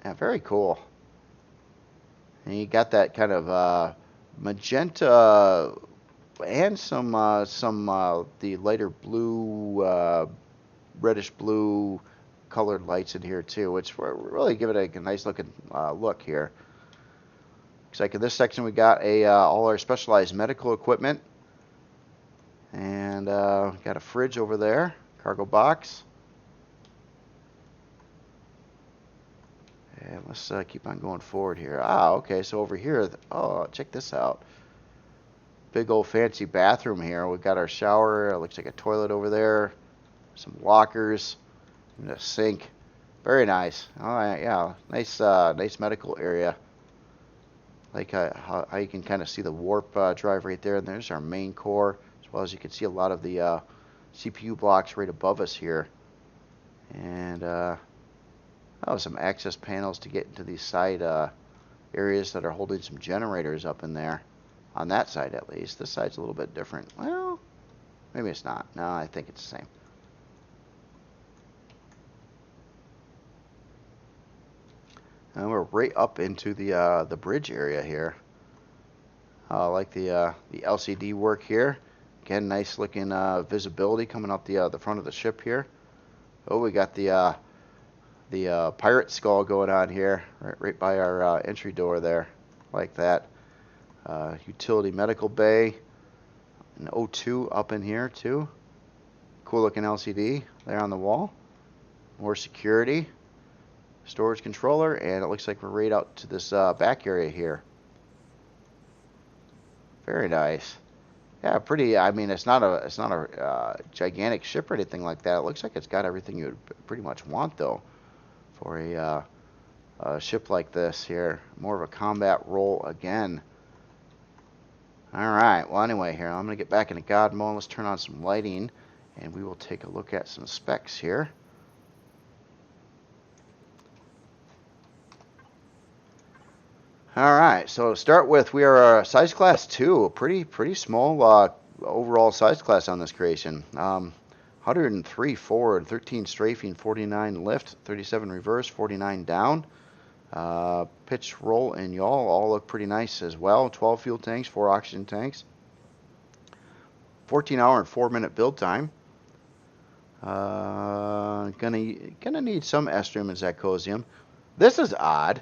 Yeah, very cool. And you got that kind of magenta and some the lighter blue, reddish blue colored lights in here too, which really give it a nice looking look here. Looks like in this section we got all our specialized medical equipment, and got a fridge over there, cargo box. And let's keep on going forward here. Okay, so over here, check this out. Big old fancy bathroom here. We've got our shower. Looks like a toilet over there. Some lockers. And a sink. Very nice. All right, yeah. Nice medical area. Like how you can kind of see the warp drive right there. And there's our main core. As well as you can see a lot of the CPU blocks right above us here. And some access panels to get into these side areas that are holding some generators up in there. On that side, at least. This side's a little bit different. Well, maybe it's not. No, I think it's the same. And we're right up into the bridge area here. I like the LCD work here. Again, nice looking visibility coming up the front of the ship here. Oh, we got the pirate skull going on here, right by our entry door there, like that. Utility medical bay, an O2 up in here too. Cool looking LCD there on the wall. More security, storage controller, and it looks like we're right out to this back area here. Very nice. Yeah, pretty. I mean, it's not a gigantic ship or anything like that. It looks like it's got everything you would pretty much want though for a ship like this here. More of a combat role again. Alright, well anyway here, I'm going to get back into God mode. Let's turn on some lighting, and we will take a look at some specs here. Alright, so to start with, we are size class 2, a pretty small overall size class on this creation. 103 forward, 13 strafing, 49 lift, 37 reverse, 49 down. Pitch, roll, and yaw all look pretty nice as well. 12 fuel tanks, 4 oxygen tanks. 14 hour and 4 minute build time. Gonna need some estrium and zirconium. This is odd.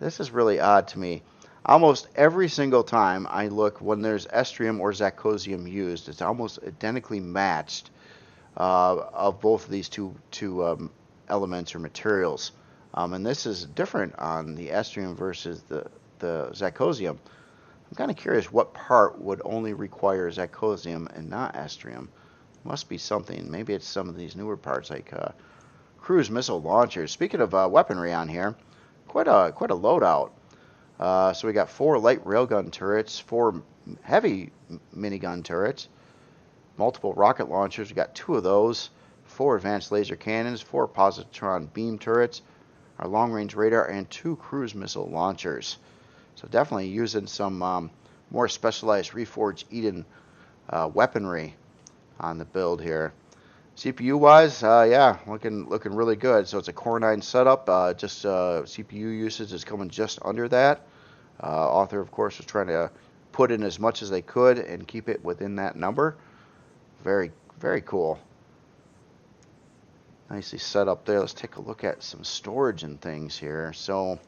This is really odd to me. Almost every single time I look when there's estrium or zirconium used, it's almost identically matched of both of these two elements or materials. And this is different on the Astrium versus the Zirconium. I'm kind of curious what part would only require Zirconium and not Astrium. Must be something. Maybe it's some of these newer parts like cruise missile launchers. Speaking of weaponry on here, quite a loadout. So we got 4 light railgun turrets, 4 heavy minigun turrets, multiple rocket launchers. We got 2 of those, 4 advanced laser cannons, 4 positron beam turrets, our long-range radar, and 2 cruise missile launchers. So definitely using some more specialized Reforged Eden weaponry on the build here. CPU-wise, yeah, looking really good. So it's a Core 9 setup. Just CPU usage is coming just under that. Author, of course, was trying to put in as much as they could and keep it within that number. Very, very cool. Nicely set up there. Let's take a look at some storage and things here. So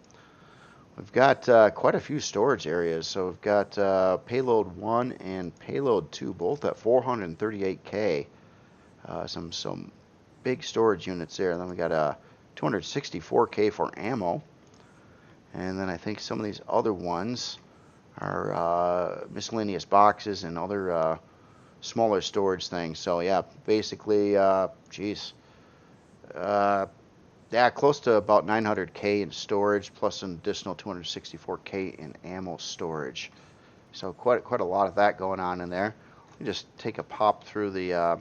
we've got quite a few storage areas. So we've got Payload 1 and Payload 2, both at 438K. Some big storage units there. Then we got 264K for ammo. And then I think some of these other ones are miscellaneous boxes and other smaller storage things. So yeah, basically, yeah, close to about 900K in storage, plus an additional 264K in ammo storage. So quite a lot of that going on in there. Let me just take a pop through the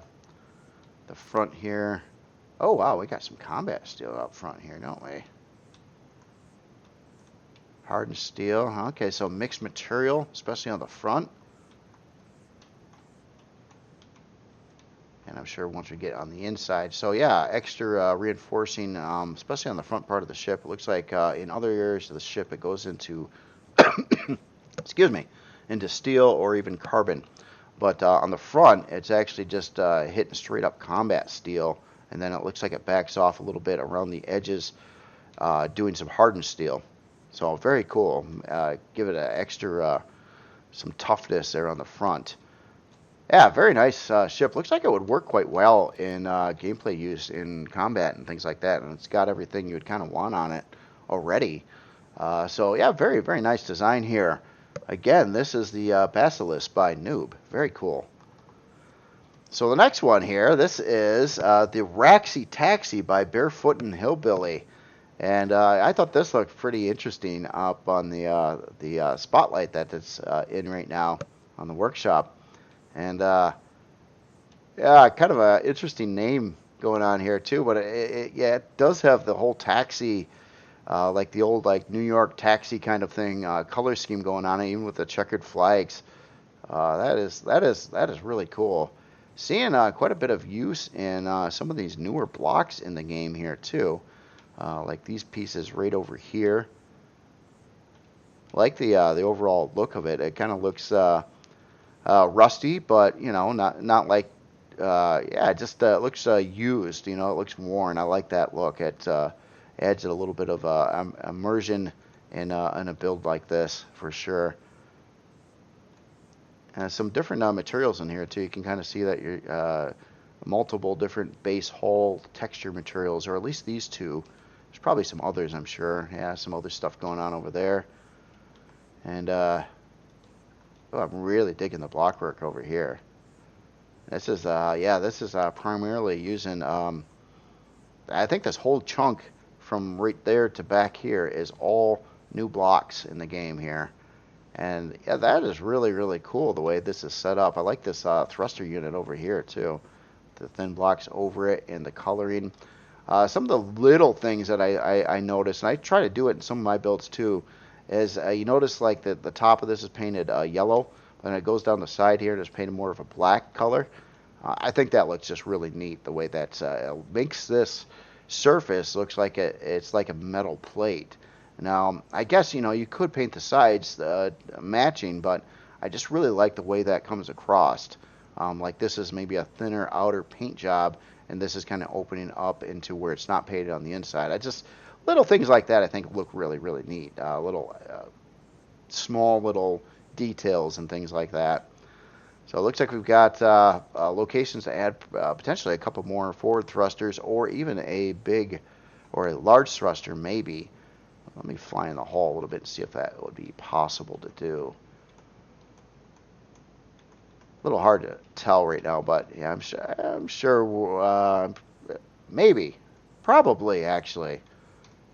front here. Oh wow, we got some combat steel up front here, don't we? Hardened steel. Okay, so mixed material, especially on the front. And I'm sure once we get on the inside. So yeah, extra reinforcing, especially on the front part of the ship. It looks like in other areas of the ship it goes into, excuse me, into steel or even carbon. But on the front, it's actually just hitting straight up combat steel. And then it looks like it backs off a little bit around the edges, doing some hardened steel. So very cool. Give it an extra, some toughness there on the front. Yeah, very nice ship. Looks like it would work quite well in gameplay use in combat and things like that. And it's got everything you would kind of want on it already. So yeah, very, very nice design here. Again, this is the Basilisk by Noob. Very cool. So the next one here, this is the Raxi Taxi by Barefoot and Hillbilly. And I thought this looked pretty interesting up on the spotlight that it's in right now on the workshop. And yeah, kind of an interesting name going on here too. But yeah, it does have the whole taxi, like the old like New York taxi kind of thing, color scheme going on, even with the checkered flags. That is really cool. Seeing quite a bit of use in some of these newer blocks in the game here too. Like these pieces right over here. Like the overall look of it. It kind of looks rusty, but you know, not like yeah, it just looks used. You know, it looks worn. I like that look. It adds a little bit of immersion in a build like this for sure. And some different materials in here too. You can kind of see that you're multiple different base hull texture materials, or at least these two. There's probably some others, I'm sure. Yeah, some other stuff going on over there. And oh, I'm really digging the blockwork over here. This is yeah, this is primarily using I think this whole chunk from right there to back here is all new blocks in the game here. And yeah, that is really, really cool the way this is set up. I like this thruster unit over here too. The thin blocks over it and the coloring. Some of the little things that I noticed, and I try to do it in some of my builds too, is you notice like the top of this is painted yellow, and it goes down the side here and it's painted more of a black color. I think that looks just really neat the way that makes this surface looks like it's like a metal plate. Now, I guess, you know, you could paint the sides matching, but I just really like the way that comes across. Like this is maybe a thinner outer paint job, and this is kind of opening up into where it's not painted on the inside. Little things like that I think look really, really neat. Little small little details and things like that. So it looks like we've got locations to add potentially a couple more forward thrusters, or even a big or a large thruster maybe. Let me fly in the hull a little bit and see if that would be possible to do. A little hard to tell right now, but yeah, I'm sure maybe, probably actually.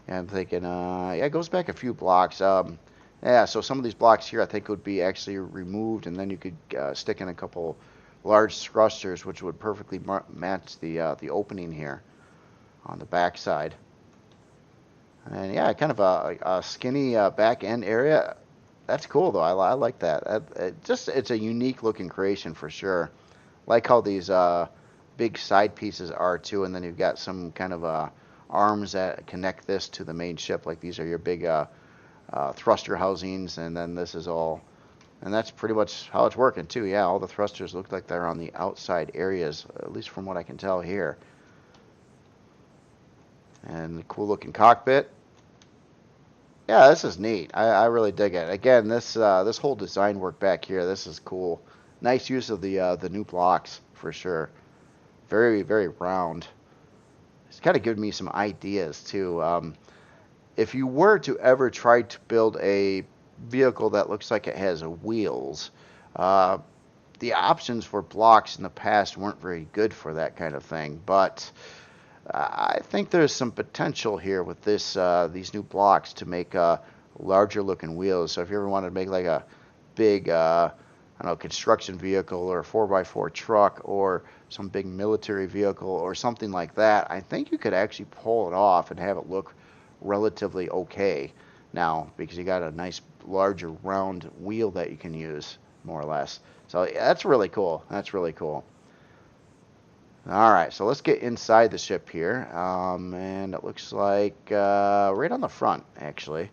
Yeah, I'm thinking, yeah, it goes back a few blocks. Yeah, so some of these blocks here I think would be actually removed, and then you could stick in a couple large thrusters, which would perfectly match the opening here on the back side. And yeah, kind of a skinny back end area. That's cool though. I like that. It's a unique looking creation for sure. Like how these big side pieces are too, and then you've got some kind of arms that connect this to the main ship. Like these are your big thruster housings, and then this is all, and that's pretty much how it's working too. Yeah, all the thrusters look like they're on the outside areas, at least from what I can tell here. And the cool looking cockpit. Yeah, this is neat. I really dig it. Again, this whole design work back here, this is cool. Nice use of the new blocks for sure. Very, very round. It's kind of giving me some ideas too. If you were to ever try to build a vehicle that looks like it has wheels, the options for blocks in the past weren't very good for that kind of thing. But I think there's some potential here with these new blocks to make larger looking wheels. So if you ever wanted to make like a big, I don't know, construction vehicle or a 4x4 truck or some big military vehicle or something like that, I think you could actually pull it off and have it look relatively okay now, because you got a nice larger round wheel that you can use more or less. So yeah, that's really cool. That's really cool. All right, so let's get inside the ship here, and it looks like right on the front, actually.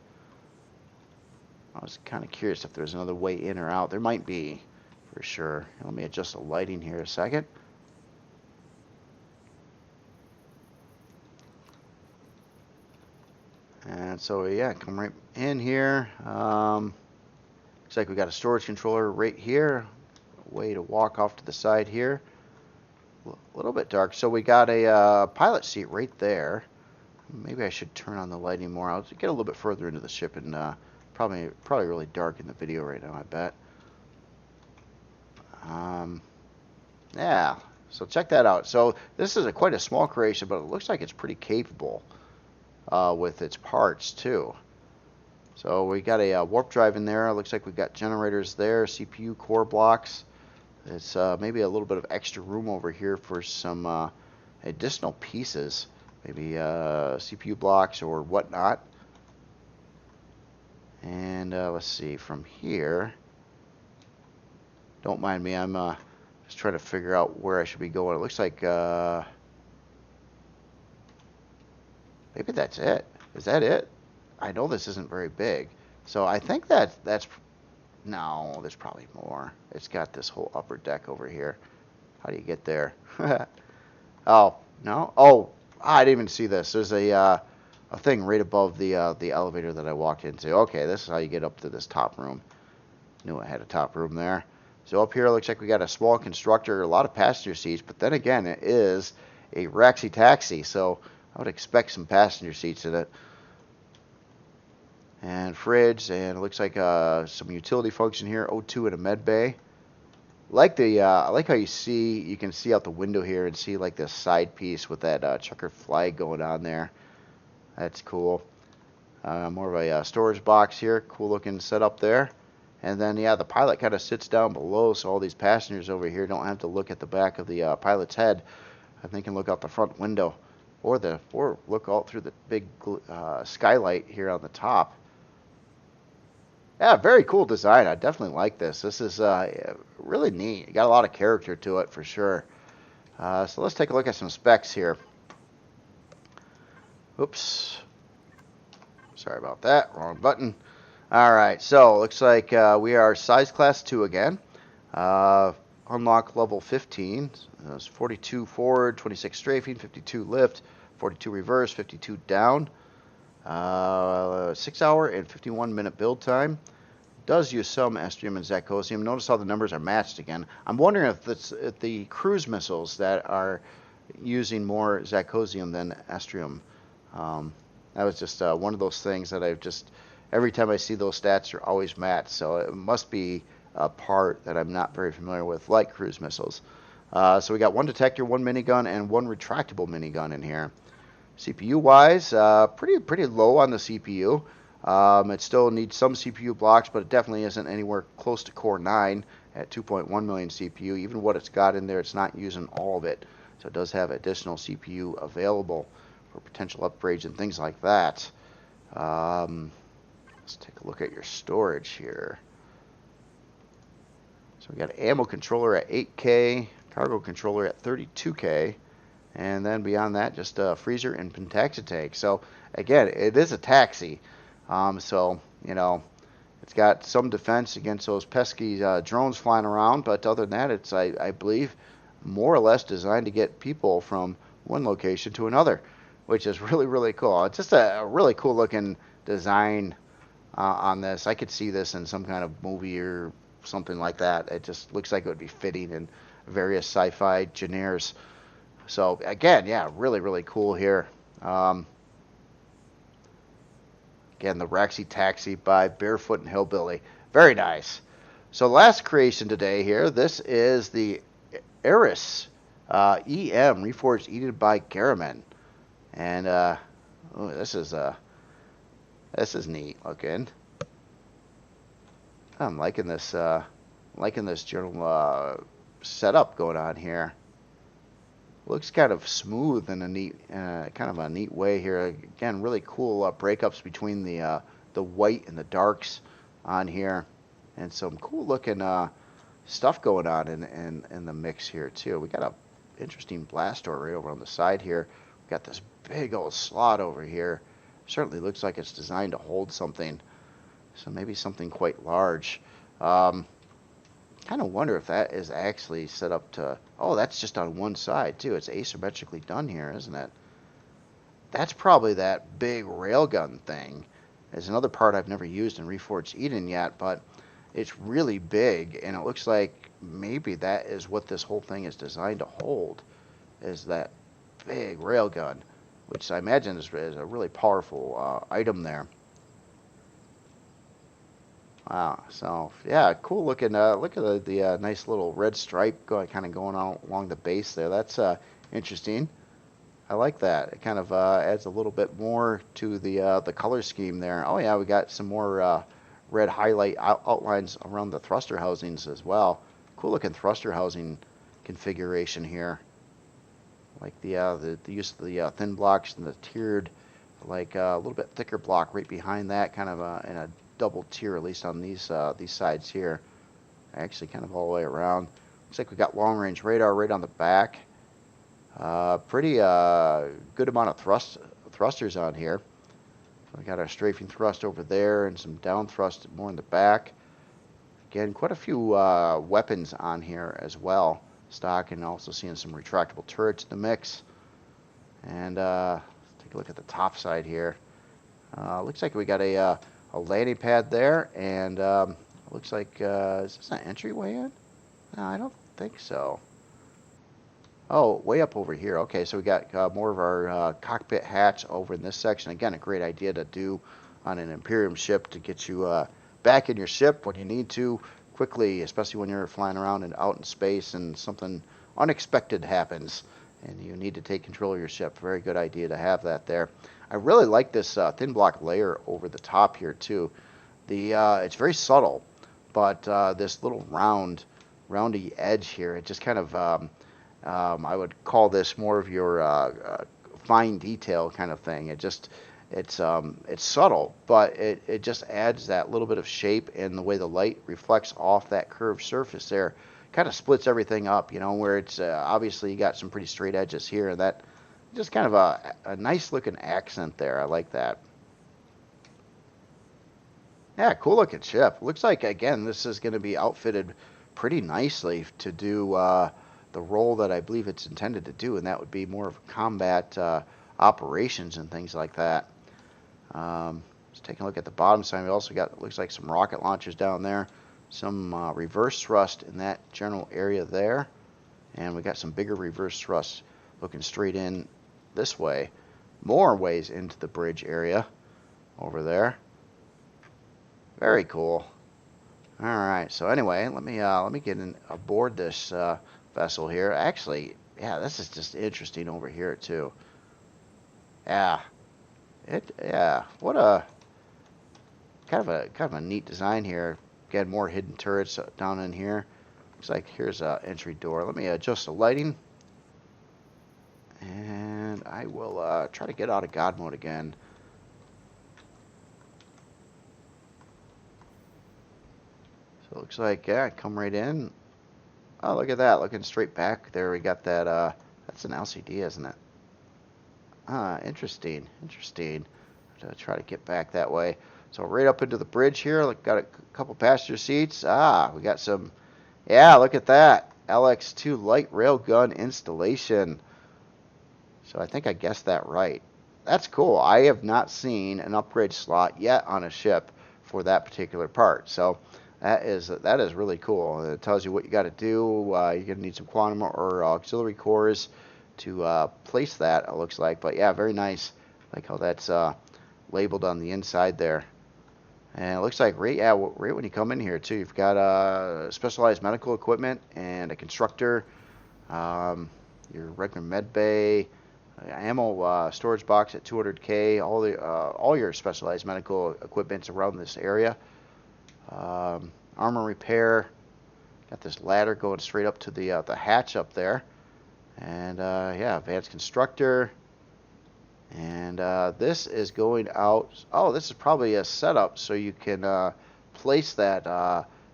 I was kind of curious if there's another way in or out. There might be, for sure. Let me adjust the lighting here a second. And so, yeah, come right in here. Looks like we got a storage controller right here. A way to walk off to the side here. A little bit dark. So we got a pilot seat right there. Maybe I should turn on the lighting more. I'll get a little bit further into the ship, and probably really dark in the video right now, I bet. Yeah, so check that out. So this is quite a small creation, but it looks like it's pretty capable with its parts too. So we got a warp drive in there. It looks like we've got generators there, CPU core blocks. It's maybe a little bit of extra room over here for some additional pieces, maybe CPU blocks or whatnot. And let's see, from here, don't mind me, I'm just trying to figure out where I should be going. It looks like maybe that's it. Is that it? I know this isn't very big, so I think that's no, there's probably more. It's got this whole upper deck over here. How do you get there? Oh, no? Oh, I didn't even see this. There's a thing right above the elevator that I walked into. Okay, this is how you get up to this top room. Knew I had a top room there. So up here, it looks like we got a small constructor, a lot of passenger seats, but then again, it is a Raxi taxi, so I would expect some passenger seats in it. And fridge, and it looks like some utility function here. O2 and a med bay. I like how you can see out the window here and see like this side piece with that checkered flag going on there. That's cool. More of a storage box here. Cool looking setup there. And then yeah, the pilot kind of sits down below, so all these passengers over here don't have to look at the back of the pilot's head. They can look out the front window, or look out through the big skylight here on the top. Yeah, very cool design. I definitely like this. This is really neat. You got a lot of character to it for sure. So let's take a look at some specs here. Oops. Sorry about that. Wrong button. All right. So looks like we are size class 2 again. Unlock level 15. It's 42 forward, 26 strafing, 52 lift, 42 reverse, 52 down. 6 hour and 51 minute build time. does use some Estrium and Zachosium. Notice how the numbers are matched again. I'm wondering if the cruise missiles that are using more Zachosium than Estrium. That was just one of those things that I've just, every time I see those stats are always matched. So it must be a part that I'm not very familiar with, like cruise missiles. So we got one detector, one minigun, and one retractable minigun in here. CPU-wise, pretty low on the CPU. It still needs some CPU blocks, but it definitely isn't anywhere close to Core 9 at 2.1 million CPU. Even what it's got in there, it's not using all of it. So it does have additional CPU available for potential upgrades and things like that. Let's take a look at your storage here. So we got an ammo controller at 8K, cargo controller at 32K, and then beyond that, just a freezer and pentaxi tank. So again, it is a taxi. So, you know, it's got some defense against those pesky drones flying around, but other than that, it's, I believe, more or less designed to get people from one location to another, which is really, really cool. It's just a really cool looking design on this. I could see this in some kind of movie or something like that. It just looks like it would be fitting in various sci-fi genres. So again, yeah, really, really cool here. Again, the Raxi Taxi by Barefoot and Hillbilly. Very nice. So last creation today here, this is the Eris EM, Reforged Edited by Garaman. And this is neat looking. I'm liking this general setup going on here. Looks kind of smooth in a neat, kind of a neat way here. Again, really cool breakups between the white and the darks on here, and some cool looking stuff going on in the mix here too. We got a interesting blast door right over on the side here. We got this big old slot over here. Certainly looks like it's designed to hold something, so maybe something quite large. Kind of wonder if that is actually set up to, oh, that's just on one side too. It's asymmetrically done here, isn't it? That's probably that big railgun thing. There's another part I've never used in Reforged Eden yet, but it's really big, and it looks like maybe that is what this whole thing is designed to hold, is that big railgun, which I imagine is a really powerful item there. Wow, so yeah, cool looking. Look at the nice little red stripe kind of going on along the base there. That's interesting. I like that. It kind of adds a little bit more to the color scheme there. Oh yeah, we got some more red highlight outlines around the thruster housings as well. Cool looking thruster housing configuration here. Like the use of the thin blocks and the tiered, like a little bit thicker block right behind that, kind of in a double tier, at least on these sides here. Actually, kind of all the way around. Looks like we got long range radar right on the back. Pretty good amount of thrusters on here. We got our strafing thrust over there and some down thrust more in the back. Again, quite a few weapons on here as well. Stock, and also seeing some retractable turrets in the mix. And let's take a look at the top side here. Looks like we got a landing pad there, and looks like is this an entryway in? No, I don't think so. Oh, way up over here. Okay, so we got more of our cockpit hatch over in this section. Again, a great idea to do on an Empyrion ship to get you back in your ship when you need to quickly, especially when you're flying around and out in space and something unexpected happens and you need to take control of your ship. Very good idea to have that there. I really like this thin block layer over the top here too. It's very subtle, but this little roundy edge here, it just kind of I would call this more of your fine detail kind of thing. It's subtle, but it just adds that little bit of shape, and the way the light reflects off that curved surface there kind of splits everything up, you know, where it's obviously you got some pretty straight edges here, and that just kind of a nice looking accent there. I like that. Yeah, cool looking ship. Looks like, again, this is going to be outfitted pretty nicely to do the role that I believe it's intended to do, and that would be more of combat operations and things like that. Just taking a look at the bottom side, we also got, looks like some rocket launchers down there. Some reverse thrust in that general area there. And we got some bigger reverse thrust looking straight in this way. More ways into the bridge area over there. Very cool. All right. So anyway, let me get in aboard this vessel here. Actually, yeah, this is just interesting over here too. Yeah. Yeah. What a kind of a neat design here. Got more hidden turrets down in here. Looks like here's an entry door. Let me adjust the lighting. And I will try to get out of God mode again. So it looks like, yeah, come right in. Oh, look at that. Looking straight back there, we got that, that's an LCD, isn't it? Interesting. Interesting. To try to get back that way. So right up into the bridge here, look, got a couple passenger seats. We got some, yeah, look at that. LX2 light railgun installation. So I think I guessed that right. That's cool. I have not seen an upgrade slot yet on a ship for that particular part. So that is really cool. It tells you what you got to do. You're going to need some quantum or auxiliary cores to place that, it looks like. But yeah, very nice. Like how that's labeled on the inside there. And it looks like right when you come in here too, you've got specialized medical equipment and a constructor, your regular med bay, ammo storage box at 200K, all your specialized medical equipment's around this area. Armor repair, got this ladder going straight up to the hatch up there, and yeah, advanced constructor. And this is going out. Oh, this is probably a setup so you can place that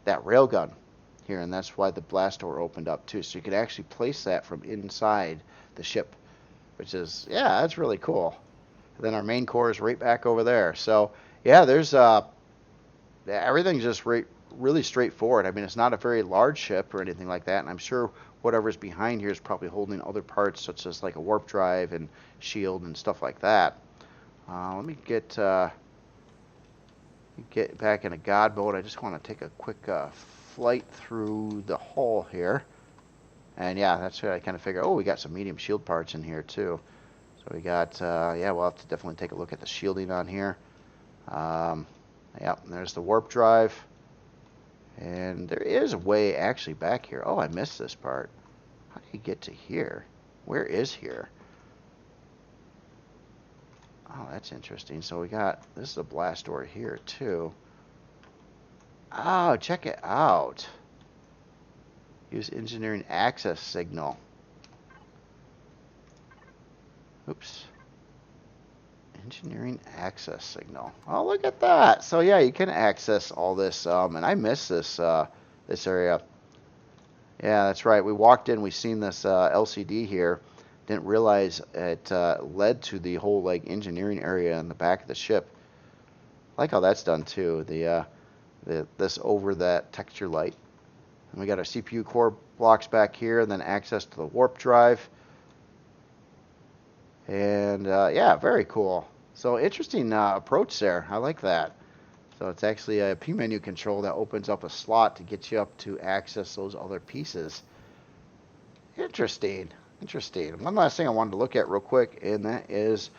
railgun here, and that's why the blast door opened up too. So you can actually place that from inside the ship, which is, yeah, that's really cool. And then our main core is right back over there. So yeah, there's everything's just really straightforward. I mean, it's not a very large ship or anything like that, and I'm sure whatever's behind here is probably holding other parts, such as like a warp drive and shield and stuff like that. Let me get back into God mode. I just want to take a quick flight through the hull here. And yeah, that's what I kind of figure. Oh, we got some medium shield parts in here too. So we got, yeah, we'll have to definitely take a look at the shielding on here. Yep, there's the warp drive. And there is a way actually back here. Oh, I missed this part. How do you get to here? Where is here? Oh, that's interesting. So we got, this is a blast door here too. Oh, check it out. Use engineering access signal. Oops. Engineering access signal. Oh, look at that. So yeah, you can access all this. And I missed this this area. Yeah, that's right. We walked in. We seen this LCD here. Didn't realize it led to the whole like engineering area in the back of the ship. I like how that's done too. This over that texture light. And we got our CPU core blocks back here, and then access to the warp drive. And yeah, very cool. So interesting approach there. I like that. So it's actually a P menu control that opens up a slot to get you up to access those other pieces. Interesting. Interesting. One last thing I wanted to look at real quick, and that is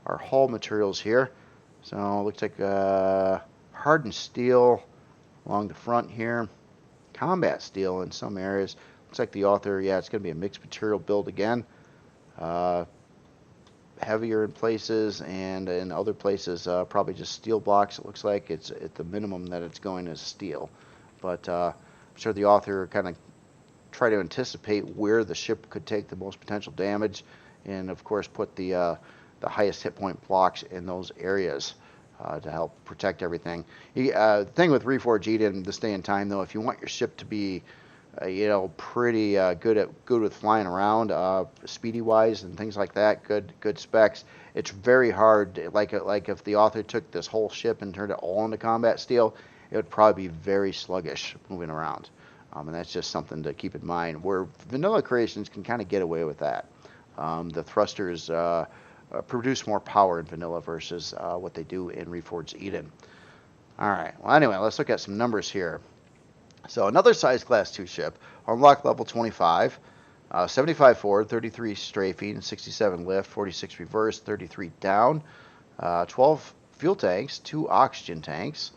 our hull materials here. So it looks like hardened steel along the front here. Combat steel in some areas. Looks like the author, yeah, it's going to be a mixed material build again. Heavier in places, and in other places probably just steel blocks. It looks like it's at the minimum that it's going as steel, but I'm sure the author kind of try to anticipate where the ship could take the most potential damage, and of course put the highest hit point blocks in those areas to help protect everything. The thing with Reforged in this day and time, though, if you want your ship to be you know, pretty good with flying around, speedy wise and things like that. Good specs. It's very hard. Like if the author took this whole ship and turned it all into combat steel, it would probably be very sluggish moving around. And that's just something to keep in mind. Where vanilla creations can kind of get away with that. The thrusters produce more power in vanilla versus what they do in Reforged Eden. All right. Well, anyway, let's look at some numbers here. So another size class 2 ship, unlock level 25, 75 forward, 33 strafing, 67 lift, 46 reverse, 33 down, 12 fuel tanks, 2 oxygen tanks,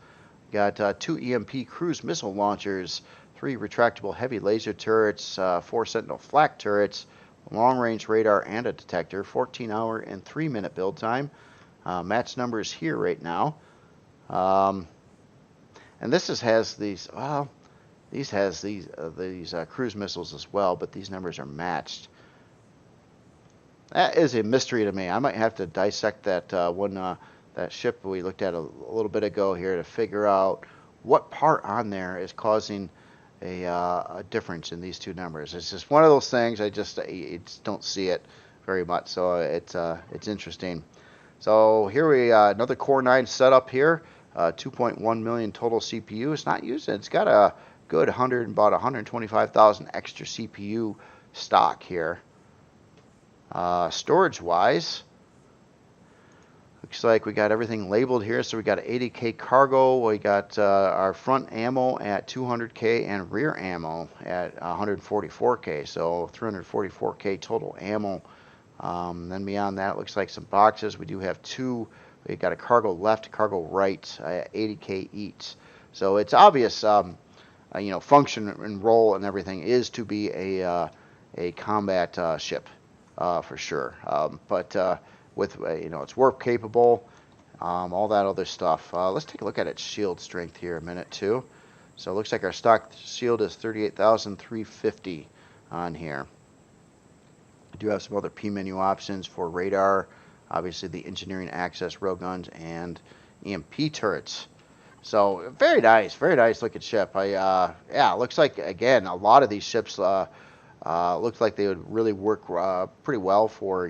got 2 EMP cruise missile launchers, 3 retractable heavy laser turrets, 4 Sentinel flak turrets, long-range radar and a detector, 14-hour and 3-minute build time. Match numbers here right now. And this has these, well, these has these cruise missiles as well, but these numbers are matched. That is a mystery to me. I might have to dissect that that ship we looked at a little bit ago here to figure out what part on there is causing a difference in these two numbers. It's just one of those things. I just don't see it very much, so it's interesting. So here we another Core 9 setup here. 2.1 million total CPU. It's not used. It's got a good about 125,000 extra CPU stock here. Storage wise, looks like we got everything labeled here. So we got 80K cargo. We got our front ammo at 200K and rear ammo at 144K. So 344K total ammo. Then beyond that, it looks like some boxes. We do have 2. We got a cargo left, cargo right, 80K each. So it's obvious, function and role and everything is to be a combat ship for sure. But with it's warp capable, all that other stuff. Let's take a look at its shield strength here a minute too. So it looks like our stock shield is 38,350 on here. I do have some other P menu options for radar. Obviously, the engineering access, railguns, and EMP turrets. So very nice looking ship. Looks like again a lot of these ships looks like they would really work pretty well for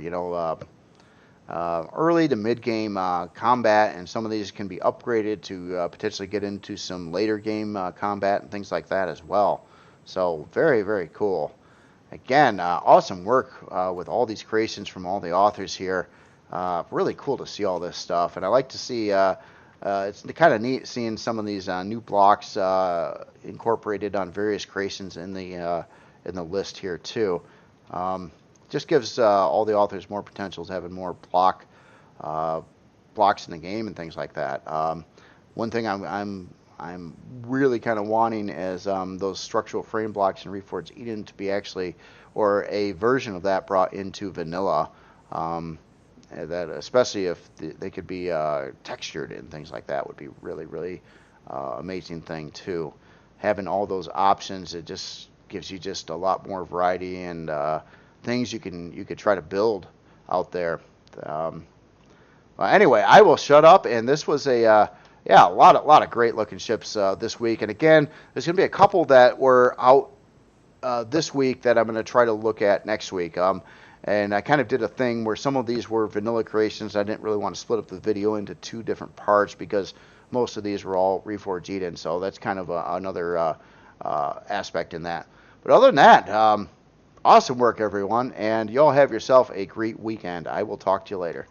early to mid game combat, and some of these can be upgraded to potentially get into some later game combat and things like that as well. So very cool. Again, awesome work with all these creations from all the authors here. Really cool to see all this stuff, and I like to see it's kind of neat seeing some of these new blocks incorporated on various creations in the list here too. Just gives all the authors more potentials, having more blocks in the game and things like that. One thing I'm really kind of wanting is those structural frame blocks in Reforged Eden to be actually, or a version of that brought into vanilla. That especially if they could be textured and things like that would be really amazing thing too. Having all those options, it just gives you just a lot more variety and things you could try to build out there. Well, anyway, I will shut up. And this was a lot of great looking ships this week. And again, there's gonna be a couple that were out this week that I'm gonna try to look at next week. And I kind of did a thing where some of these were vanilla creations. I didn't really want to split up the video into 2 different parts because most of these were all Reforged Eden. So that's kind of another aspect in that. But other than that, awesome work, everyone. And y'all have yourself a great weekend. I will talk to you later.